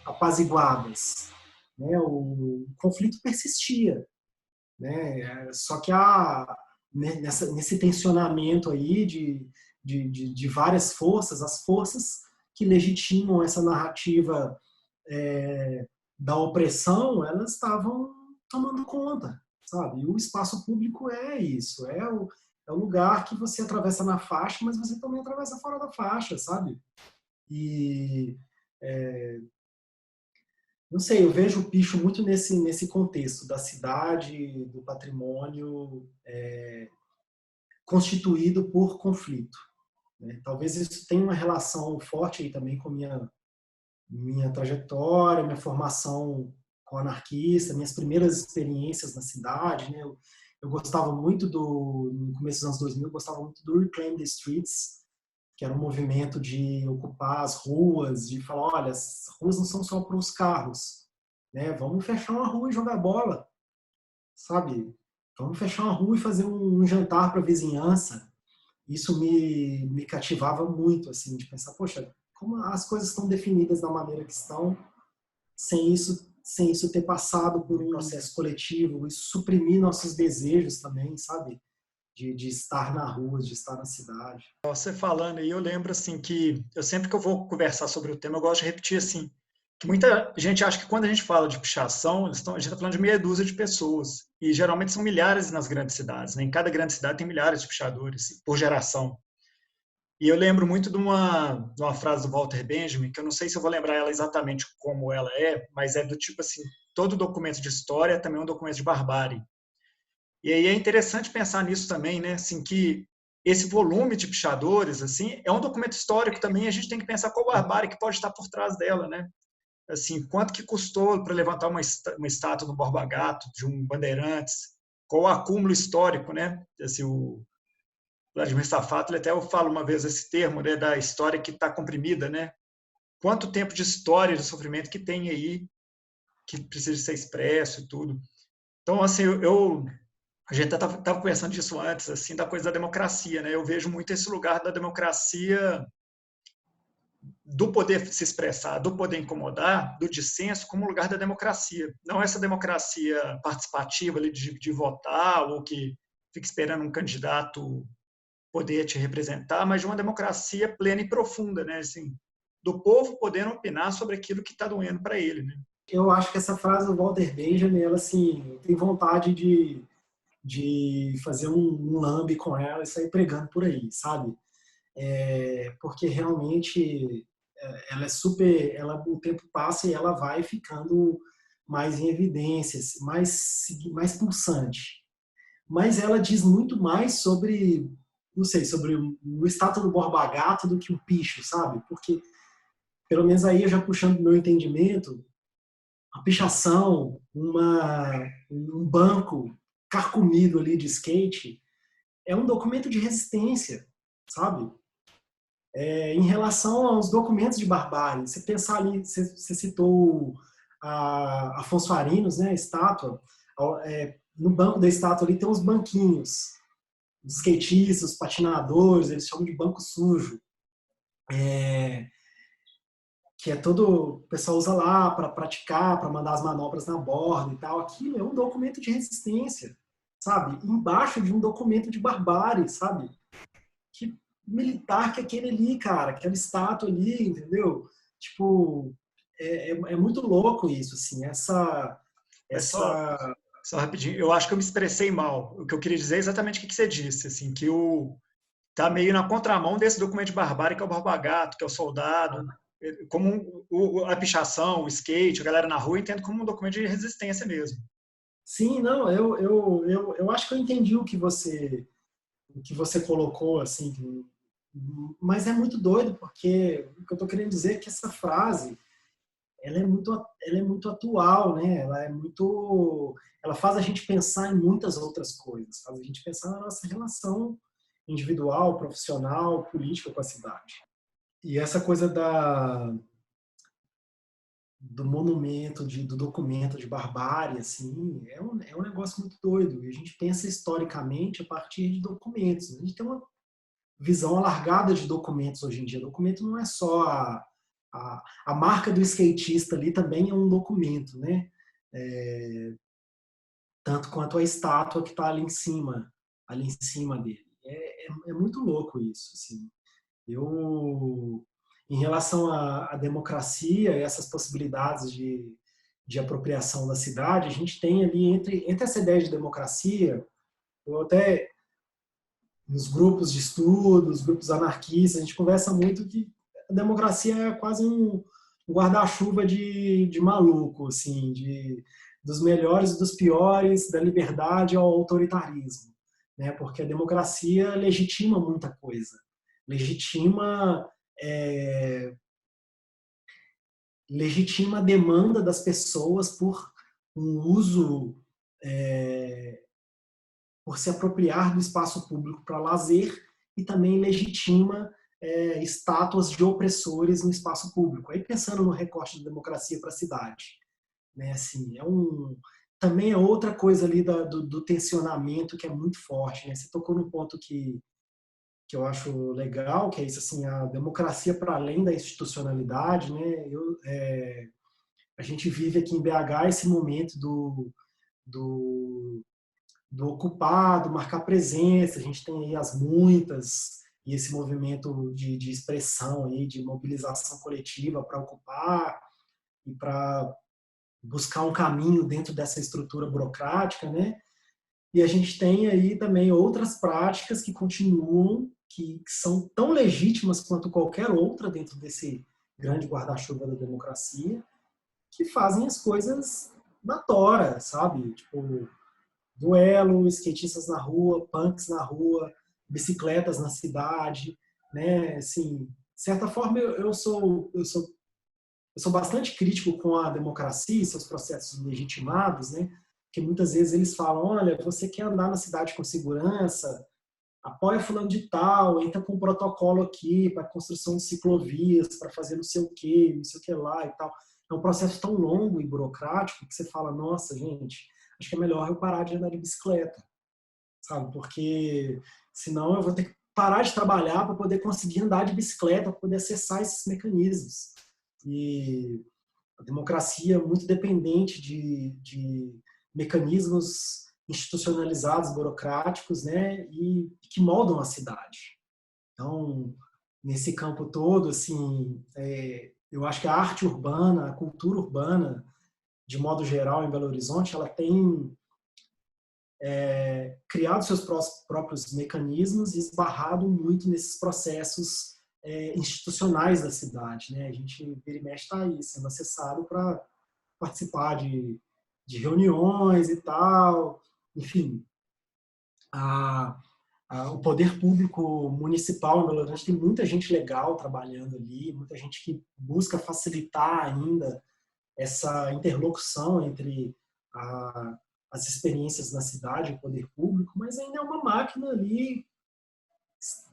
apaziguadas. Né? O conflito persistia. Né? Só que nesse tensionamento aí de várias forças, as forças que legitimam essa narrativa da opressão, elas estavam tomando conta, sabe? E o espaço público é isso, é o lugar que você atravessa na faixa, mas você também atravessa fora da faixa, sabe? E não sei, eu vejo o picho muito nesse contexto da cidade, do patrimônio constituído por conflito. Né? Talvez isso tenha uma relação forte aí também com minha trajetória, minha formação com anarquista, minhas primeiras experiências na cidade. Né? Eu gostava muito no começo dos anos 2000, eu gostava muito do Reclaim the Streets, que era um movimento de ocupar as ruas, de falar, olha, as ruas não são só para os carros, né? Vamos fechar uma rua e jogar bola, sabe? Vamos fechar uma rua e fazer um jantar para a vizinhança. Isso me cativava muito, assim, de pensar, poxa, como as coisas estão definidas da maneira que estão, sem isso sem isso ter passado por um processo coletivo, isso suprimir nossos desejos também, sabe? De estar na rua, de estar na cidade. Você falando aí, eu lembro assim que eu sempre que eu vou conversar sobre o tema, eu gosto de repetir assim, que muita gente acha que quando a gente fala de pichação, a gente está falando de meia dúzia de pessoas, e geralmente são milhares nas grandes cidades, né? Em cada grande cidade tem milhares de pichadores por geração. E eu lembro muito de uma frase do Walter Benjamin, que eu não sei se eu vou lembrar ela exatamente como ela é, mas é do tipo assim, todo documento de história é também um documento de barbárie. E aí é interessante pensar nisso também, né? Assim, que esse volume de pichadores, assim, é um documento histórico também, a gente tem que pensar qual barbárie que pode estar por trás dela, né? Assim, quanto que custou para levantar uma estátua do Borba Gato, de um Bandeirantes, qual o acúmulo histórico, né? Assim, o Vladimir Safato, ele até fala uma vez esse termo, né, da história que está comprimida, né? Quanto tempo de história de sofrimento que tem aí, que precisa ser expresso e tudo. Então, assim, a gente estava conversando disso antes, assim, da coisa da democracia, né? Eu vejo muito esse lugar da democracia, do poder se expressar, do poder incomodar, do dissenso, como lugar da democracia. Não essa democracia participativa ali de votar, ou que fica esperando um candidato poder te representar, mas de uma democracia plena e profunda, né? Assim, do povo podendo opinar sobre aquilo que está doendo para ele, né? Eu acho que essa frase do Walter Benjamin, ela, assim, tem vontade de fazer um lambe com ela e sair pregando por aí, sabe? Porque realmente ela é super, o tempo passa e ela vai ficando mais em evidências, mais pulsante. Mas ela diz muito mais sobre, não sei, sobre o status do Borba Gato do que o picho, sabe? Porque, pelo menos aí, eu já puxando do meu entendimento, a pichação, um banco carcomido ali de skate, é um documento de resistência, sabe? Em relação aos documentos de barbárie, você pensar ali, você citou Afonso Arinos, né, a estátua, no banco da estátua ali tem uns banquinhos, os skatistas, os patinadores, eles chamam de banco sujo, que é todo, o pessoal usa lá para praticar, para mandar as manobras na borda e tal. Aquilo é um documento de resistência, sabe? Embaixo de um documento de barbárie, sabe? Que militar que é aquele ali, cara, aquela estátua ali, entendeu? Tipo, é muito louco isso, assim, Mas só rapidinho, eu acho que eu me expressei mal. O que eu queria dizer é exatamente o que você disse, assim, que tá meio na contramão desse documento de barbárie que é o Borba Gato, que é o soldado, como a pichação, o skate, a galera na rua, eu entendo como um documento de resistência mesmo. Sim, não, eu acho que eu entendi o que você colocou, assim, mas é muito doido, porque o que eu estou querendo dizer é que essa frase, ela é muito atual, né? Ela faz a gente pensar em muitas outras coisas, faz a gente pensar na nossa relação individual, profissional, política com a cidade. E essa coisa do monumento, do documento de barbárie, assim, é um negócio muito doido. E a gente pensa historicamente a partir de documentos. A gente tem uma visão alargada de documentos hoje em dia. Documento não é só a marca do skatista ali, também é um documento, né? Tanto quanto a estátua que está ali em cima dele. É muito louco isso, assim. Em relação à democracia e essas possibilidades de apropriação da cidade, a gente tem ali entre essa ideia de democracia, ou até nos grupos de estudo, os grupos anarquistas, a gente conversa muito que a democracia é quase um guarda-chuva de maluco, assim, dos melhores e dos piores, da liberdade ao autoritarismo, né? Porque a democracia legitima muita coisa, legitima é, legitima a demanda das pessoas por um uso, por se apropriar do espaço público para lazer, e também legitima estátuas de opressores no espaço público. Aí pensando no recorte da democracia para a cidade, né? Assim, também é outra coisa ali do tensionamento que é muito forte, né? Você tocou num ponto que eu acho legal, que é isso, assim, a democracia para além da institucionalidade, né? A gente vive aqui em BH esse momento do, do ocupar, do marcar presença, a gente tem aí as muitas e esse movimento de expressão, aí, de mobilização coletiva para ocupar e para buscar um caminho dentro dessa estrutura burocrática, né? E a gente tem aí também outras práticas que continuam, que são tão legítimas quanto qualquer outra dentro desse grande guarda-chuva da democracia, que fazem as coisas na tora, sabe? Tipo, duelo, skatistas na rua, punks na rua, bicicletas na cidade, né? Assim, de certa forma, eu sou bastante crítico com a democracia e seus processos legitimados, né? Porque muitas vezes eles falam, olha, você quer andar na cidade com segurança, apoia fulano de tal, entra com um protocolo aqui para construção de ciclovias, para fazer não sei o que lá e tal. É um processo tão longo e burocrático que você fala, nossa, gente, acho que é melhor eu parar de andar de bicicleta, sabe? Porque senão eu vou ter que parar de trabalhar para poder conseguir andar de bicicleta, para poder acessar esses mecanismos. E a democracia é muito dependente de mecanismos institucionalizados, burocráticos, né, e que moldam a cidade. Então, nesse campo todo, assim, eu acho que a arte urbana, a cultura urbana, de modo geral, em Belo Horizonte, ela tem criado seus próprios mecanismos e esbarrado muito nesses processos institucionais da cidade, né? A gente vira e mexe está aí, sendo acessado para participar de reuniões e tal, enfim, o poder público municipal em Belo Horizonte tem muita gente legal trabalhando ali, muita gente que busca facilitar ainda essa interlocução entre as experiências na cidade, o poder público, mas ainda é uma máquina ali,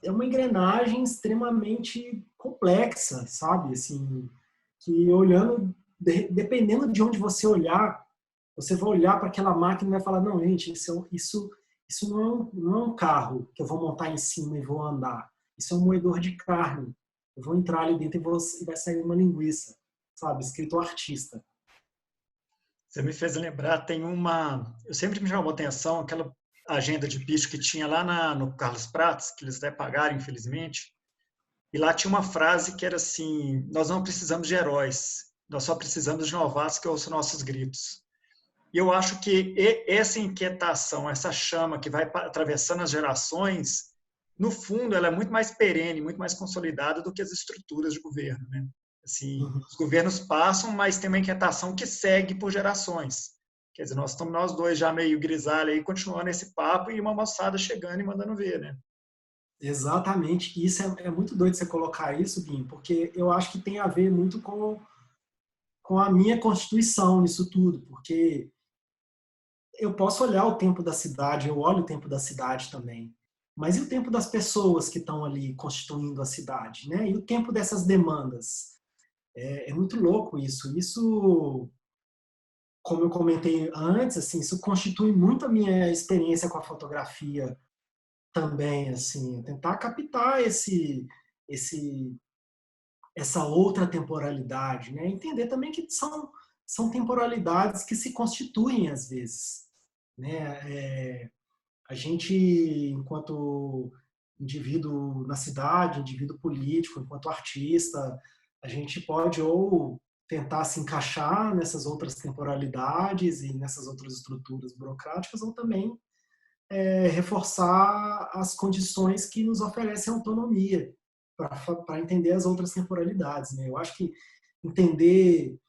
é uma engrenagem extremamente complexa, sabe? Assim, que olhando, dependendo de onde você olhar, você vai olhar para aquela máquina e vai falar, não, gente, isso não é um carro que eu vou montar em cima e vou andar. Isso é um moedor de carne. Eu vou entrar ali dentro e vai sair uma linguiça, sabe? Escrito artista. Você me fez lembrar, tem uma... Eu sempre me chamou a atenção aquela agenda de bicho que tinha lá no Carlos Prates, que eles até pagaram, infelizmente. E lá tinha uma frase que era assim, nós não precisamos de heróis, nós só precisamos de novatos que ouçam nossos gritos. E eu acho que essa inquietação, essa chama que vai atravessando as gerações, no fundo, ela é muito mais perene, muito mais consolidada do que as estruturas de governo, né? Assim, Uhum. os governos passam, mas tem uma inquietação que segue por gerações. Quer dizer, nós estamos nós dois já meio grisalho aí, continuando esse papo e uma moçada chegando e mandando ver, né? Exatamente. E isso é muito doido você colocar isso, Guim, porque eu acho que tem a ver muito com a minha constituição nisso tudo, porque eu posso olhar o tempo da cidade, eu olho o tempo da cidade também, mas e o tempo das pessoas que estão ali constituindo a cidade, né? E o tempo dessas demandas? É muito louco isso. Isso, como eu comentei antes, assim, isso constitui muito a minha experiência com a fotografia também, assim, tentar captar esse essa outra temporalidade, né? Entender também que são temporalidades que se constituem às vezes, né? A gente, enquanto indivíduo na cidade, indivíduo político, enquanto artista, a gente pode ou tentar se encaixar nessas outras temporalidades e nessas outras estruturas burocráticas, ou também reforçar as condições que nos oferecem autonomia para entender as outras temporalidades. Né? Eu acho que entender,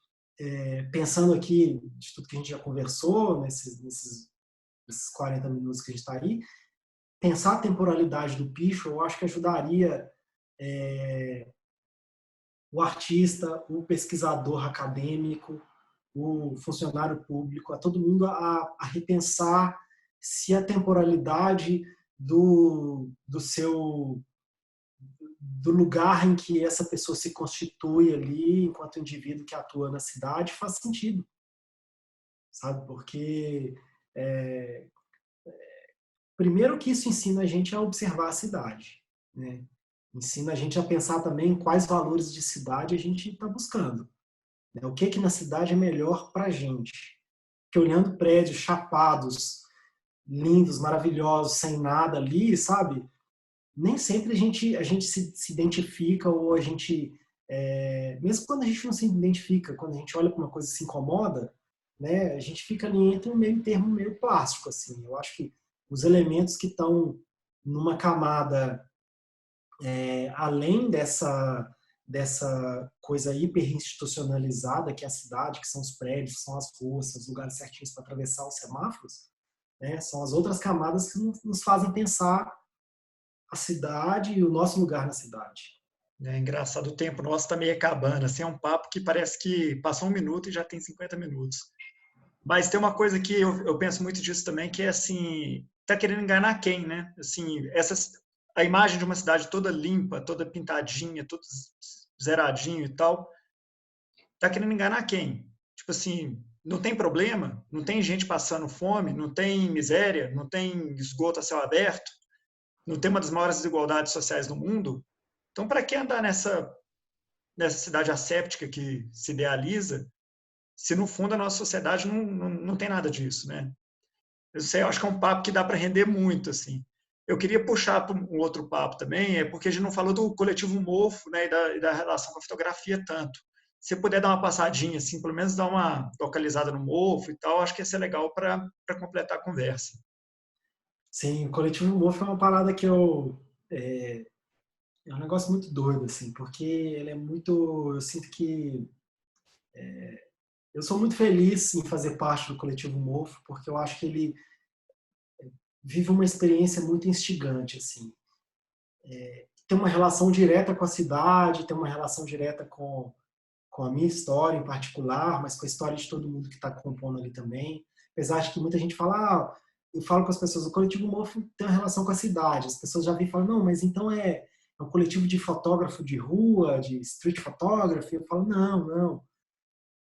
pensando aqui de tudo que a gente já conversou, nesses 40 minutos que a gente está aí, pensar a temporalidade do picho, eu acho que ajudaria o artista, o pesquisador acadêmico, o funcionário público, a todo mundo a repensar se a temporalidade do lugar em que essa pessoa se constitui ali, enquanto indivíduo que atua na cidade, faz sentido, sabe? Porque primeiro que isso ensina a gente a observar a cidade, né? Ensina a gente a pensar também quais valores de cidade a gente está buscando. né? O que na cidade é melhor para a gente? Porque olhando prédios chapados, lindos, maravilhosos, sem nada ali, sabe? Nem sempre a gente se identifica ou a gente, mesmo quando a gente não se identifica, quando a gente olha para uma coisa e se incomoda, né, a gente fica ali entre um meio termo meio plástico, assim. Eu acho que os elementos que estão numa camada além dessa coisa hiperinstitucionalizada que é a cidade, que são os prédios, que são as ruas, são os lugares certinhos para atravessar os semáforos, né, são as outras camadas que nos fazem pensar a cidade e o nosso lugar na cidade. É engraçado, o tempo nosso está meio acabando, assim, é um papo que parece que passou 1 minuto e já tem 50 minutos. Mas tem uma coisa que eu penso muito disso também, que é assim, tá querendo enganar quem, né? Assim, a imagem de uma cidade toda limpa, toda pintadinha, tudo zeradinho e tal, tá querendo enganar quem? Tipo assim, não tem problema, não tem gente passando fome, não tem miséria, não tem esgoto a céu aberto, não tem uma das maiores desigualdades sociais do mundo. Então, para que andar nessa cidade asséptica que se idealiza, se no fundo a nossa sociedade não tem nada disso, né? Eu sei, eu acho que é um papo que dá para render muito, assim. Eu queria puxar para um outro papo também, porque a gente não falou do coletivo Mofo, né, e da relação com a fotografia tanto. Se puder dar uma passadinha, assim, pelo menos dar uma localizada no Mofo e tal, acho que ia ser legal para completar a conversa. Sim, o coletivo humor foi uma parada que é um negócio muito doido, assim, porque ele é muito. Eu sinto que. Eu sou muito feliz em fazer parte do coletivo Mofo, porque eu acho que ele vive uma experiência muito instigante, assim. Tem uma relação direta com a cidade, tem uma relação direta com a minha história em particular, mas com a história de todo mundo que está compondo ali também. Apesar de que muita gente fala, eu falo com as pessoas, o coletivo Mofo tem uma relação com a cidade. As pessoas já vêm e falam, não, mas então é um coletivo de fotógrafo de rua, de street photography. Eu falo, não, não.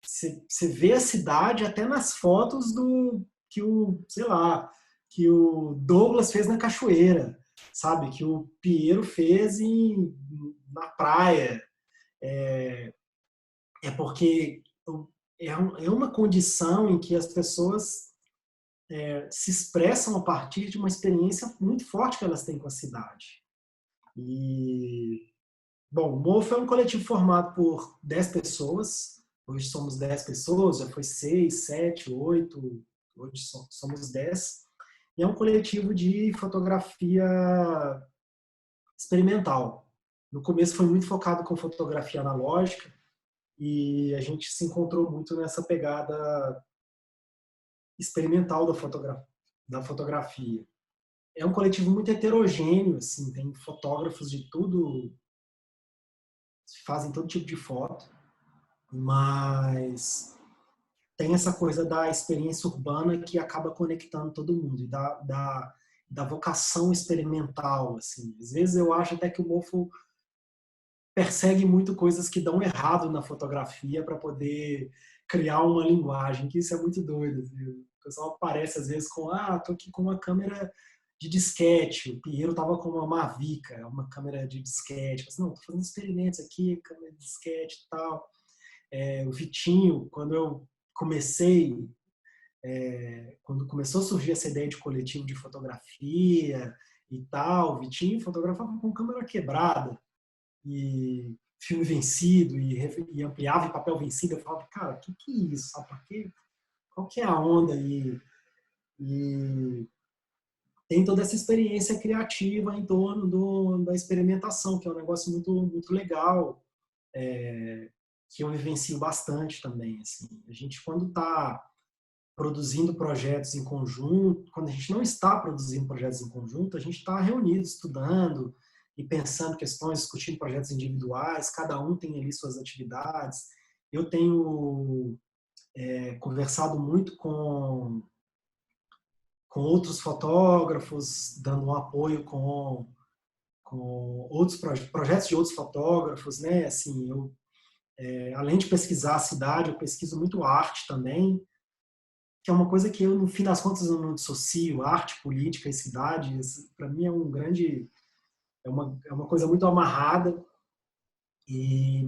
Você vê a cidade até nas fotos sei lá, que o Douglas fez na cachoeira, sabe? Que o Piero fez na praia. É porque é uma condição em que as pessoas se expressam a partir de uma experiência muito forte que elas têm com a cidade. E, bom, o Mofo é um coletivo formado por 10 pessoas. Hoje somos 10 pessoas, já foi 6, 7, 8, hoje somos 10. E é um coletivo de fotografia experimental. No começo foi muito focado com fotografia analógica e a gente se encontrou muito nessa pegada experimental da fotografia. É um coletivo muito heterogêneo, assim, tem fotógrafos de tudo, fazem todo tipo de foto, mas tem essa coisa da experiência urbana que acaba conectando todo mundo, e da vocação experimental, assim. Às vezes eu acho até que o Mofo persegue muito coisas que dão errado na fotografia para poder criar uma linguagem, que isso é muito doido. Assim. O pessoal aparece às vezes com, tô aqui com uma câmera de disquete, o Pinheiro tava com uma Mavica, uma câmera de disquete. Assim, não, tô fazendo experimentos aqui, câmera de disquete e tal. O Vitinho, quando começou a surgir essa ideia de coletivo de fotografia e tal, o Vitinho fotografava com câmera quebrada e filme vencido e ampliava em papel vencido. Eu falava, cara, o que é isso? Sabe? Qual que é a onda aí? E tem toda essa experiência criativa em torno da experimentação, que é um negócio muito, muito legal, que eu vivencio bastante também. Assim. A gente, quando está produzindo projetos em conjunto, quando a gente não está produzindo projetos em conjunto, a gente está reunido, estudando e pensando questões, discutindo projetos individuais, cada um tem ali suas atividades. Eu tenho conversado muito com outros fotógrafos, dando um apoio com outros projetos de outros fotógrafos, né? Assim, além de pesquisar a cidade, eu pesquiso muito arte também, que é uma coisa que eu, no fim das contas, eu não dissocio arte, política e cidade. Para mim é uma coisa muito amarrada.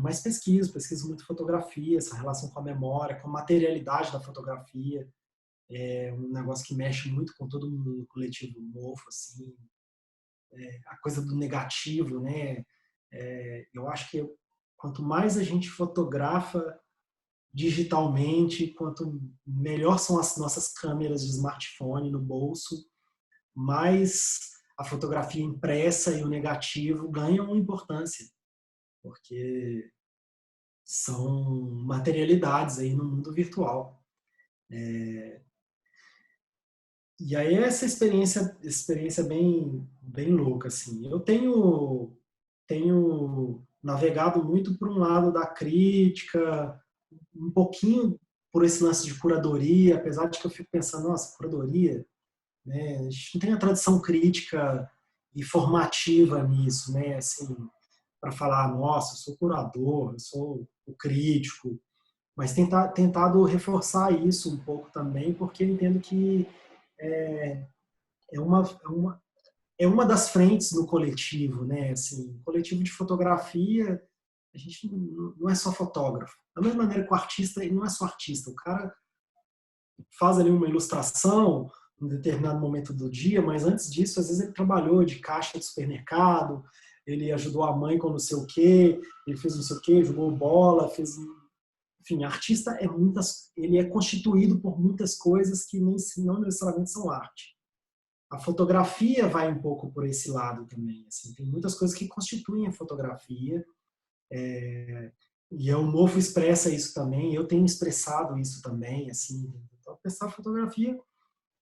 Mas pesquiso muito fotografia, essa relação com a memória, com a materialidade da fotografia. É um negócio que mexe muito com todo mundo no coletivo MoFo, assim, a coisa do negativo, né? Eu acho que quanto mais a gente fotografa digitalmente, quanto melhor são as nossas câmeras de smartphone no bolso, mais a fotografia impressa e o negativo ganham importância, porque são materialidades aí no mundo virtual. E aí essa experiência bem louca, assim. Eu tenho navegado muito por um lado da crítica, um pouquinho por esse lance de curadoria, apesar de que eu fico pensando, nossa, curadoria, né? A gente não tem a tradição crítica e formativa nisso, né? Assim, para falar, nossa, eu sou curador, eu sou o crítico, mas tentado reforçar isso um pouco também, porque eu entendo que é uma, é uma, é uma das frentes no coletivo, né? Assim, coletivo de fotografia, a gente não é só fotógrafo. Da mesma maneira que o artista, ele não é só artista, o cara faz ali uma ilustração em um determinado momento do dia, mas antes disso, às vezes ele trabalhou de caixa de supermercado, ele ajudou a mãe com não sei o quê, ele fez não sei o quê, jogou bola, fez... Enfim, artista ele é constituído por muitas coisas que não necessariamente são arte. A fotografia vai um pouco por esse lado também. Assim, tem muitas coisas que constituem a fotografia, e o MoFo expressa isso também, eu tenho expressado isso também, assim, então, pensar fotografia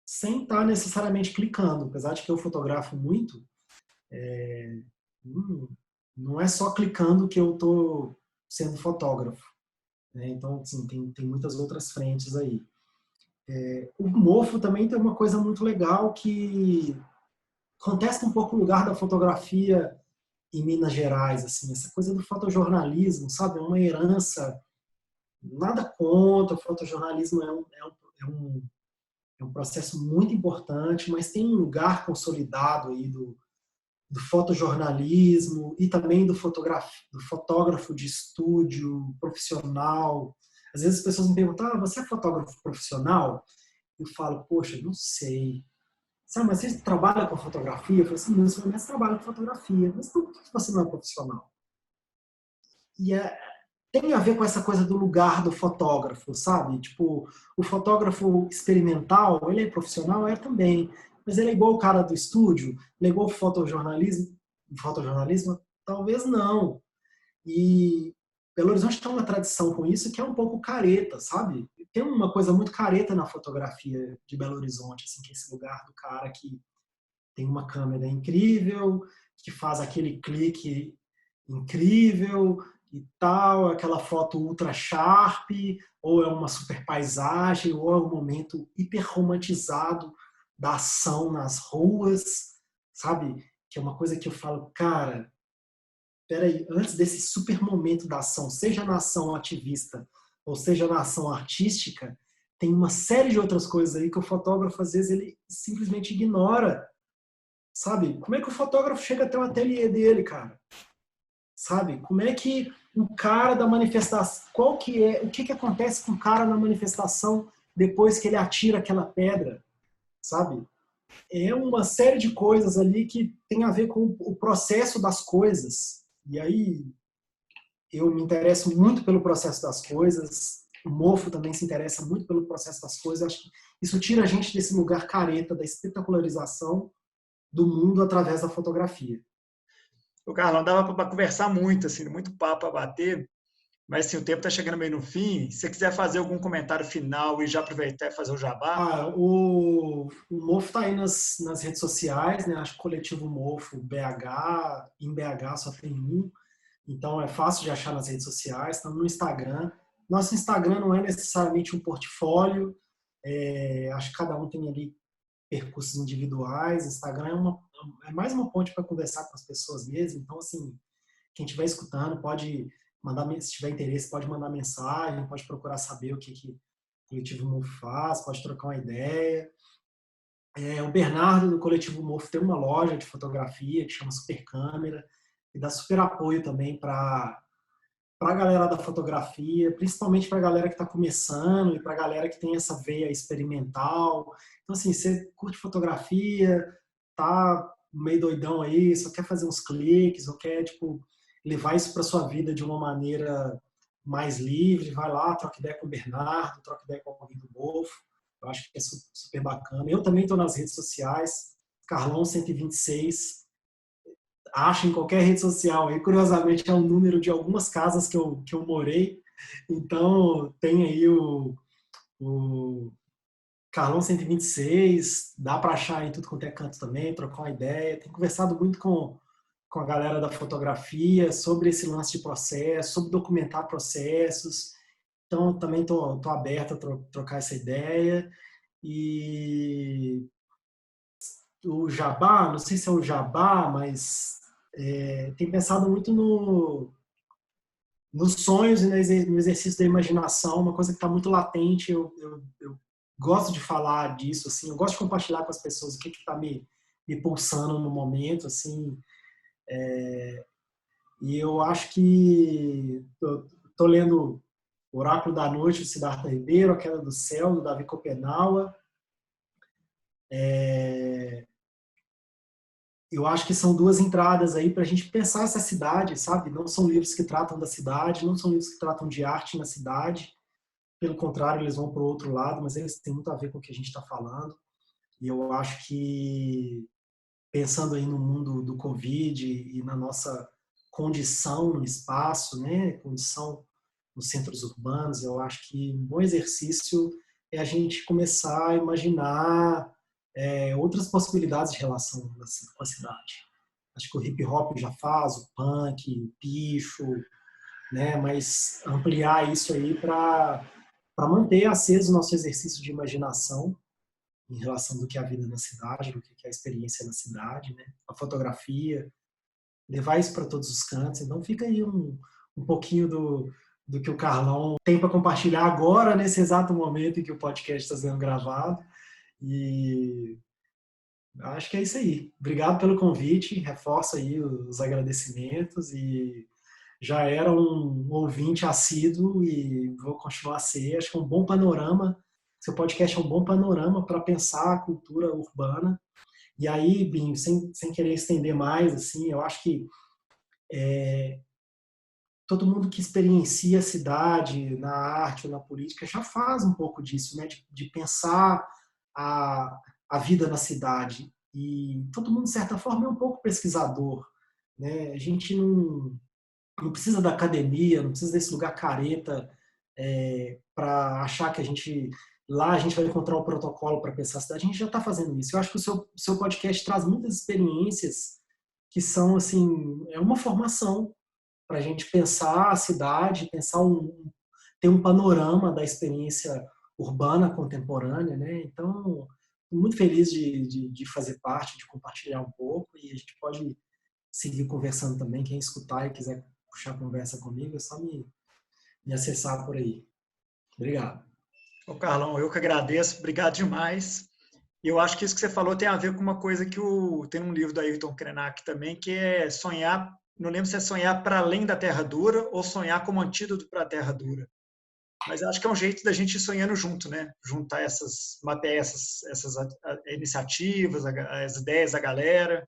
sem estar necessariamente clicando, apesar de que eu fotografo muito, hum, não é só clicando que eu estou sendo fotógrafo, né? Então, assim, tem muitas outras frentes aí. O MoFo também tem uma coisa muito legal que contesta um pouco o lugar da fotografia em Minas Gerais, assim, essa coisa do fotojornalismo, sabe? É uma herança, nada contra, o fotojornalismo é um, é um processo muito importante, mas tem um lugar consolidado aí do fotojornalismo e também do fotógrafo de estúdio profissional. Às vezes as pessoas me perguntam, você é fotógrafo profissional? Eu falo, poxa, não sei. Sabe, mas você trabalha com fotografia? Eu falo assim, não, eu trabalho com fotografia. Mas por que você não é profissional? E tem a ver com essa coisa do lugar do fotógrafo, sabe? Tipo, o fotógrafo experimental, ele é profissional? É também. Mas ele é igual o cara do estúdio? Ele é igual o fotojornalismo? Fotojornalismo? Talvez não. E Belo Horizonte tem uma tradição com isso que é um pouco careta, sabe? Tem uma coisa muito careta na fotografia de Belo Horizonte, assim, que é esse lugar do cara que tem uma câmera incrível, que faz aquele clique incrível e tal, aquela foto ultra sharp, ou é uma super paisagem, ou é um momento hiper romantizado da ação nas ruas, sabe? Que é uma coisa que eu falo, cara, peraí, antes desse super momento da ação, seja na ação ativista ou seja na ação artística, tem uma série de outras coisas aí que o fotógrafo, às vezes, ele simplesmente ignora, sabe? Como é que o fotógrafo chega até o ateliê dele, cara? Sabe? Como é que o cara da manifestação, o que acontece com o cara na manifestação depois que ele atira aquela pedra, sabe? É uma série de coisas ali que tem a ver com o processo das coisas. E aí eu me interesso muito pelo processo das coisas, o MoFo também se interessa muito pelo processo das coisas. Acho que isso tira a gente desse lugar careta, da espetacularização do mundo através da fotografia. O Carlão, dava para conversar muito, assim, muito papo a bater, mas assim, o tempo está chegando meio no fim. Se você quiser fazer algum comentário final e já aproveitar e fazer o jabá. O MoFo está aí nas redes sociais, né? Acho que o coletivo MoFo BH, em BH só tem um, então é fácil de achar nas redes sociais, estamos no Instagram. Nosso Instagram não é necessariamente um portfólio, acho que cada um tem ali percursos individuais. Instagram é mais uma ponte para conversar com as pessoas mesmo. Então, assim, quem estiver escutando pode mandar, se tiver interesse, pode mandar mensagem, pode procurar saber o que o Coletivo MoFo faz, pode trocar uma ideia. O Bernardo, do Coletivo MoFo, tem uma loja de fotografia que chama Super Câmera e dá super apoio também para para a galera da fotografia, principalmente para a galera que está começando e para a galera que tem essa veia experimental. Então, assim, você curte fotografia, tá meio doidão aí, só quer fazer uns cliques, ou quer, tipo, levar isso para sua vida de uma maneira mais livre, vai lá, troca ideia com o Bernardo, troca ideia com alguém do Golfo. Eu acho que é super bacana. Eu também estou nas redes sociais, Carlão126, acha em qualquer rede social. Aí, curiosamente, é o número de algumas casas que eu morei. Então, tem aí o Carlão126, dá para achar em tudo quanto é canto também, trocar uma ideia. Tenho conversado muito com a galera da fotografia sobre esse lance de processo, sobre documentar processos. Então, também estou aberto a trocar essa ideia. E o jabá, não sei se é o jabá, mas tem pensado muito nos sonhos e no exercício da imaginação, uma coisa que está muito latente. Eu gosto de falar disso, assim, eu gosto de compartilhar com as pessoas o que está me pulsando no momento, assim. E eu acho que estou lendo Oráculo da Noite, do Siddhartha Ribeiro, A Queda do Céu, do Davi Kopenawa. Eu acho que são duas entradas aí para a gente pensar essa cidade, sabe? Não são livros que tratam da cidade, não são livros que tratam de arte na cidade. Pelo contrário, eles vão para o outro lado, mas eles têm muito a ver com o que a gente está falando. E eu acho que, pensando aí no mundo do Covid e na nossa condição no espaço, né? Condição nos centros urbanos, eu acho que um bom exercício é a gente começar a imaginar outras possibilidades de relação com a cidade. Acho que o hip hop já faz, o punk, o picho, né? Mas ampliar isso aí para manter aceso o nosso exercício de imaginação em relação do que é a vida na cidade, do que é a experiência na cidade, né? A fotografia, levar isso para todos os cantos. Então fica aí um pouquinho do que o Carlão tem para compartilhar agora, nesse exato momento em que o podcast está sendo gravado. E acho que é isso aí. Obrigado pelo convite, reforço aí os agradecimentos e já era um ouvinte assíduo e vou continuar a ser. Acho que é um bom panorama, seu podcast é um bom panorama para pensar a cultura urbana. E aí, Binho, sem querer estender mais, assim, eu acho que todo mundo que experiencia a cidade na arte ou na política já faz um pouco disso, né? De pensar a vida na cidade. E todo mundo, de certa forma, é um pouco pesquisador, né? A gente não precisa da academia, não precisa desse lugar careta para achar que lá a gente vai encontrar o protocolo para pensar a cidade. A gente já está fazendo isso. Eu acho que o seu podcast traz muitas experiências que são, assim, é uma formação para a gente pensar a cidade, ter um panorama da experiência urbana contemporânea, né? Então, estou muito feliz de fazer parte, de compartilhar um pouco, e a gente pode seguir conversando também. Quem escutar e quiser puxar a conversa comigo, é só me acessar por aí. Obrigado. Ô, Carlão, eu que agradeço, obrigado demais. E eu acho que isso que você falou tem a ver com uma coisa que tem um livro do Ayrton Krenak também, que é sonhar, não lembro se é sonhar para além da terra dura ou sonhar como antídoto para a terra dura. Mas acho que é um jeito da gente ir sonhando junto, né? Juntar essas iniciativas, as ideias da galera.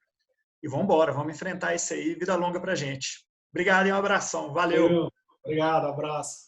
E vamos embora, vamos enfrentar isso aí. Vida longa para a gente. Obrigado e um abração. Valeu. Obrigado, abraço.